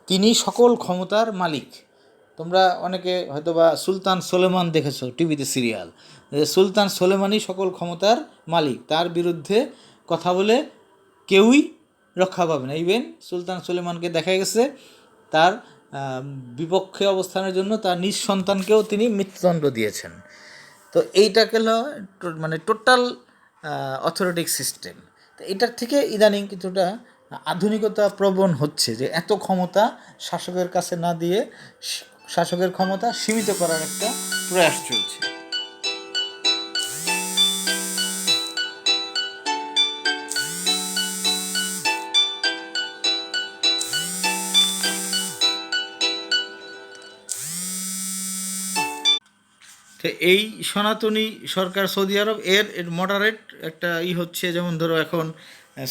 তিনি সকল ক্ষমতার মালিক। তোমরা অনেকে হয়তোবা সুলতান সোলেমান দেখেছো টিভিতে সিরিয়াল, সুলতান সোলেমানই সকল ক্ষমতার মালিক, তার বিরুদ্ধে কথা বলে কেউই রক্ষা পাবে না। ইভেন সুলতান সোলেমানকে দেখা গেছে তার বিপক্ষে অবস্থানের জন্য তার নিজ সন্তানকেও তিনি মৃত্যুদণ্ড দিয়েছেন। তো এইটাকে হলো মানে টোটাল অথরিটিক সিস্টেম। তো এটার থেকে ইদানিং কিছুটা আধুনিকতা প্রবণ হচ্ছে, যে এত ক্ষমতা শাসকের কাছে না দিয়ে শাসকের ক্ষমতা সীমিত করার একটা প্রয়াস চলছে। তো এই সনাতনী সরকার সৌদি আরব এর মডারেট একটা হচ্ছে, যেমন ধরো এখন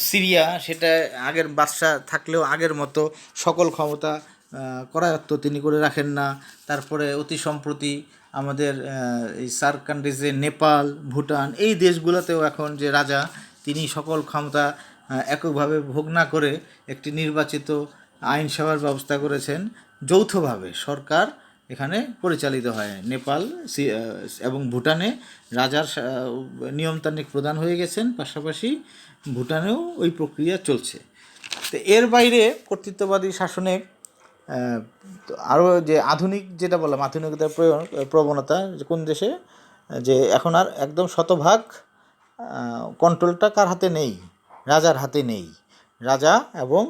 সিরিয়া, সেটা আগের বাদশা থাকলেও আগের মতো সকল ক্ষমতা করায়ত্ত তিনি করে রাখেন না। তারপরে অতি সম্প্রতি আমাদের এই সার্ক কান্ট্রিজে নেপাল, ভুটান, এই দেশগুলোতেও এখন যে রাজা, তিনি সকল ক্ষমতা এককভাবে ভোগ না করে একটি নির্বাচিত আইনসভার ব্যবস্থা করেছেন। যৌথভাবে সরকার এখানে পরিচালিত হয়। নেপাল এবং ভুটানে রাজার নিয়মতান্ত্রিক প্রধান হয়ে গেছেন, পাশাপাশি ভুটানেও ওই প্রক্রিয়া চলছে। তো এর বাইরে কর্তৃত্ববাদী শাসনে আরও যে আধুনিক, যেটা বললাম আধুনিকতার প্রবণতা কোন দেশে, যে এখন আর একদম শতভাগ কন্ট্রোলটা কার হাতে নেই, রাজার হাতে নেই। রাজা এবং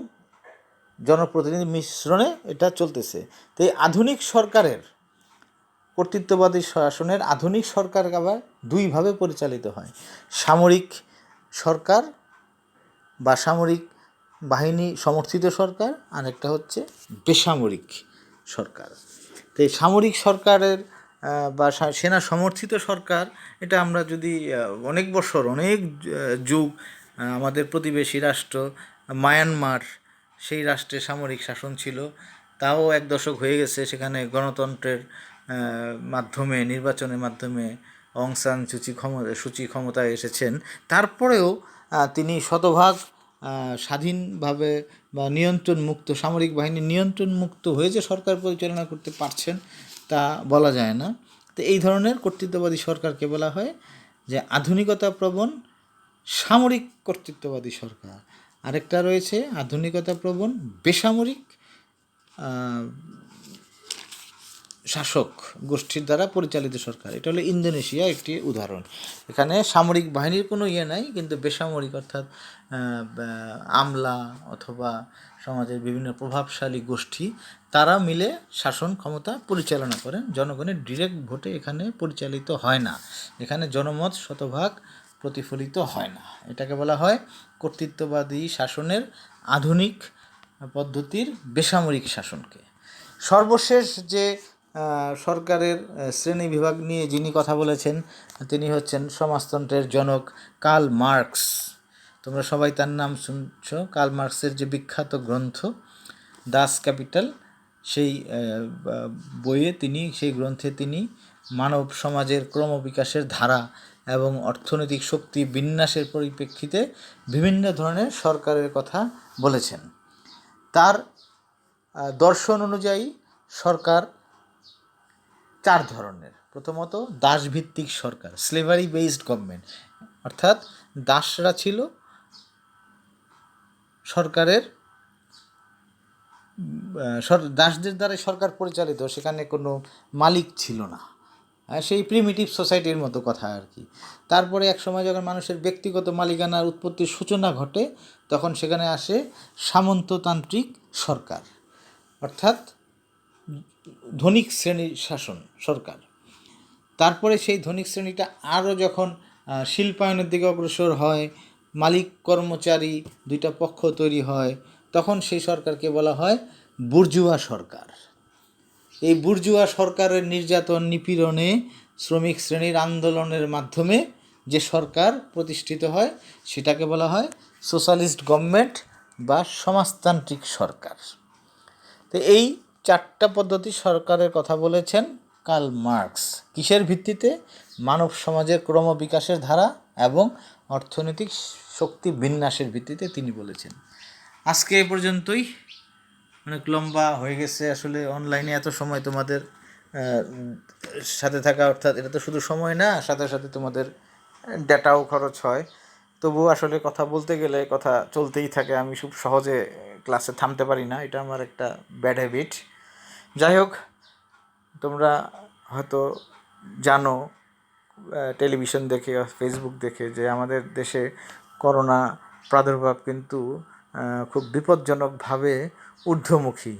জনপ্রতিনিধি মিশ্রণে এটা চলতেছে। তো এই আধুনিক সরকারের, কর্তৃত্ববাদী শাসনের আধুনিক সরকার আবার দুইভাবে পরিচালিত হয়। সামরিক সরকার বা সামরিক বাহিনী সমর্থিত সরকার, আরেকটা হচ্ছে বেসামরিক সরকার। তো এই সামরিক সরকারের বা সেনা সমর্থিত সরকার, এটা আমরা যদি অনেক বছর, অনেক যুগ, আমাদের প্রতিবেশী রাষ্ট্র মায়ানমার, সেই রাষ্ট্রে সামরিক শাসন ছিল, তাও 1 দশক হয়ে গেছে। সেখানে গণতন্ত্রের মাধ্যমে, নির্বাচনের মাধ্যমে অং সান সুচি ক্ষমতায় এসেছেন। তারপরেও তিনি শতভাগ স্বাধীনভাবে বা নিয়ন্ত্রণ মুক্ত, সামরিক বাহিনীর নিয়ন্ত্রণ মুক্ত হয়ে যে সরকার পরিচালনা করতে পারছেন তা বলা যায় না। তো এই ধরনের কর্তৃত্ববাদী সরকারকে বলা হয় যে আধুনিকতা প্রবণ সামরিক কর্তৃত্ববাদী সরকার। আরেকটা রয়েছে আধুনিকতা প্রবণ বেসামরিক শাসক গোষ্ঠীর দ্বারা পরিচালিত সরকার। এটা হলো ইন্দোনেশিয়া একটি উদাহরণ। এখানে সামরিক বাহিনীর কোনো নাই, কিন্তু বেসামরিক, অর্থাৎ আমলা অথবা সমাজের বিভিন্ন প্রভাবশালী গোষ্ঠী, তারা মিলে শাসন ক্ষমতা পরিচালনা করেন। জনগণের ডিরেক্ট ভোটে এখানে পরিচালিত হয় না, এখানে জনমত শতভাগ প্রতিফলিত হয় না। এটাকে বলা হয় কর্তৃত্ববাদী শাসনের আধুনিক পদ্ধতির বেসামরিক শাসনকে। সর্বশেষ যে সরকারের শ্রেণী বিভাগ নিয়ে যিনি কথা বলেছেন, তিনি হচ্ছেন সমাজতন্ত্রের জনক কার্ল মার্কস। তোমরা সবাই তার নাম শুনছ। কার্ল মার্কসের যে বিখ্যাত গ্রন্থ দাস ক্যাপিটাল, সেই বইয়ে সেই গ্রন্থে তিনি মানব সমাজের ক্রমবিকাশের ধারা এবং অর্থনৈতিক শক্তি বিন্যাসের পরিপ্রেক্ষিতে বিভিন্ন ধরনের সরকারের কথা বলেছেন। তার দর্শন অনুযায়ী সরকার 4 ধরনের। প্রথমত দাসভিত্তিক সরকার, স্লেভারি বেসড গভর্নমেন্ট, অর্থাৎ দাসরা ছিল সরকারের, দাসদের দ্বারা সরকার পরিচালিত, সেখানে কোনো মালিক ছিল না, সেই প্রিমিটিভ সোসাইটির মতো কথা আর কি। তারপরে এক সময় যখন মানুষের ব্যক্তিগত মালিকানার উৎপত্তির সূচনা ঘটে, তখন সেখানে আসে সামন্ততান্ত্রিক সরকার, অর্থাৎ ধনিক শ্রেণীর শাসন সরকার। তারপরে সেই ধনিক শ্রেণীটা আরও যখন শিল্পায়নের দিকে অগ্রসর হয়, মালিক কর্মচারী দুইটা পক্ষ তৈরি হয়, তখন সেই সরকারকে বলা হয় বুর্জুয়া সরকার। এই বুর্জুয়া সরকারের নির্যাতন, নিপীড়নে, শ্রমিক শ্রেণীর আন্দোলনের মাধ্যমে যে সরকার প্রতিষ্ঠিত হয়, সেটাকে বলা হয় সোশ্যালিস্ট গভর্নমেন্ট বা সমাজতান্ত্রিক সরকার। তো এই 4টা পদ্ধতি সরকারের কথা বলেছেন কার্ল মার্কস। কিসের ভিত্তিতে? মানব সমাজের ক্রমবিকাশের ধারা এবং অর্থনৈতিক শক্তি বিন্যাসের ভিত্তিতে তিনি বলেছেন। আজকে এই পর্যন্তই, অনেক লম্বা হয়ে গেছে। আসলে অনলাইনে এত সময় তোমাদের সাথে থাকা, অর্থাৎ এটা তো শুধু সময় না, সাথে সাথে তোমাদের ডেটাও খরচ হয়। তবুও আসলে কথা বলতে গেলে কথা চলতেই থাকে, আমি খুব সহজে ক্লাসে থামতে পারি না, এটা আমার একটা ব্যাড হ্যাবিট। যাই হোক, তোমরা হয়তো জানো টেলিভিশন দেখে ফেসবুক দেখে যে আমাদের দেশে করোনা প্রাদুর্ভাব কিন্তু খুব বিপজ্জনকভাবে ঊর্ধ্বমুখী।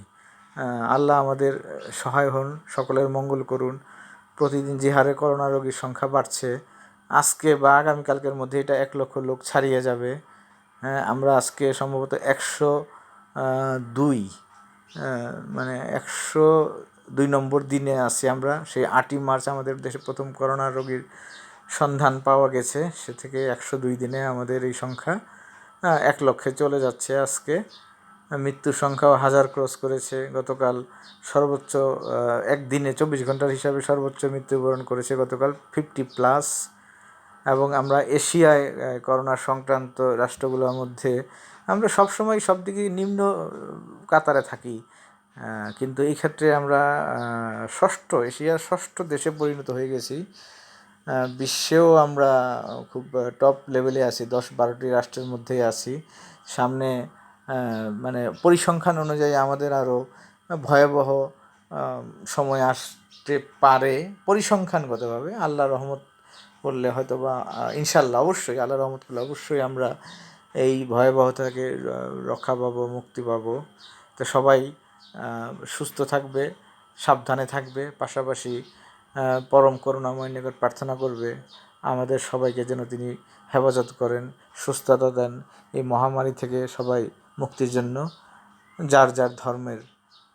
আল্লাহ আমাদের সহায় হন, সকলের মঙ্গল করুন। প্রতিদিন যে হারে করোনা রোগীর সংখ্যা বাড়ছে, আজকে বা আগামীকালকের মধ্যে এটা 1 লক্ষ লোক ছাড়িয়ে যাবে। আমরা আজকে সম্ভবত 102 মানে 102 নম্বর দিনে আছি আমরা। সেই 8ই মার্চ আমাদের দেশে প্রথম করোনা রোগীর সন্ধান পাওয়া গেছে। সে থেকে 102 দিনে আমাদের এই সংখ্যা 1 লক্ষে চলে যাচ্ছে আজকে। মৃত্যুর সংখ্যাও 1000 ক্রস করেছে। গতকাল সর্বোচ্চ একদিনে 24 ঘন্টার হিসাবে সর্বোচ্চ মৃত্যুবরণ করেছে গতকাল 50+। এবং আমরা এশিয়ায় করোনা সংক্রান্ত রাষ্ট্রগুলোর মধ্যে আমরা সবসময় সব দিকে নিম্ন কাতারে থাকি, কিন্তু এই ক্ষেত্রে আমরা এশিয়ার ষষ্ঠ দেশে পরিণত হয়ে গেছি। বিশ্বেও আমরা খুব টপ লেভেলে আছি, 10-12টি রাষ্ট্রের মধ্যেই আছি। সামনে মানে পরিসংখ্যান অনুযায়ী আমাদের আরও ভয়াবহ সময় আসতে পারে পরিসংখ্যানগতভাবে। আল্লাহর রহমত করলে হয়তো বা ইনশাল্লাহ অবশ্যই আল্লাহর রহমত করলে অবশ্যই আমরা এই ভয়াবহতা থেকে রক্ষা পাবো, মুক্তি পাবো। তো সবাই সুস্থ থাকবে, সাবধানে থাকবে, পাশাপাশি পরম করুণাময় নিকট প্রার্থনা করবে আমাদের সবাইকে যেন তিনি হেফাজত করেন, সুস্থতা দেন। এই মহামারী থেকে সবাই মুক্তির জন্য যার যার ধর্মের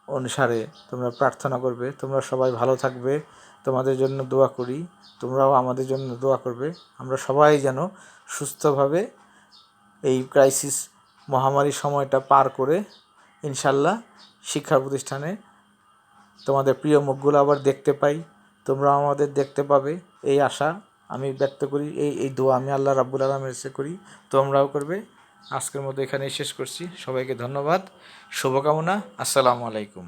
অনুসারে তোমরা প্রার্থনা করবে। তোমরা সবাই ভালো থাকবে, তোমাদের জন্য দোয়া করি। তোমরাও আমাদের জন্য দোয়া করবে। আমরা সবাই যেন সুস্থভাবে এই ক্রাইসিস মহামারীর সময়টা পার করে ইনশাল্লাহ শিক্ষা প্রতিষ্ঠানে তোমাদের প্রিয় মুখগুলো আবার দেখতে পাই, তোমরাও আমাদের দেখতে পাবে, এই আশা আমি ব্যক্ত করি। এই দোয়া আমি আল্লাহ রাব্বুল আলামিনের কাছে করি, তোমরাও করবে। আজকের মতো এখানেই শেষ করছি। সবাইকে ধন্যবাদ, শুভকামনা। আসসালামু আলাইকুম।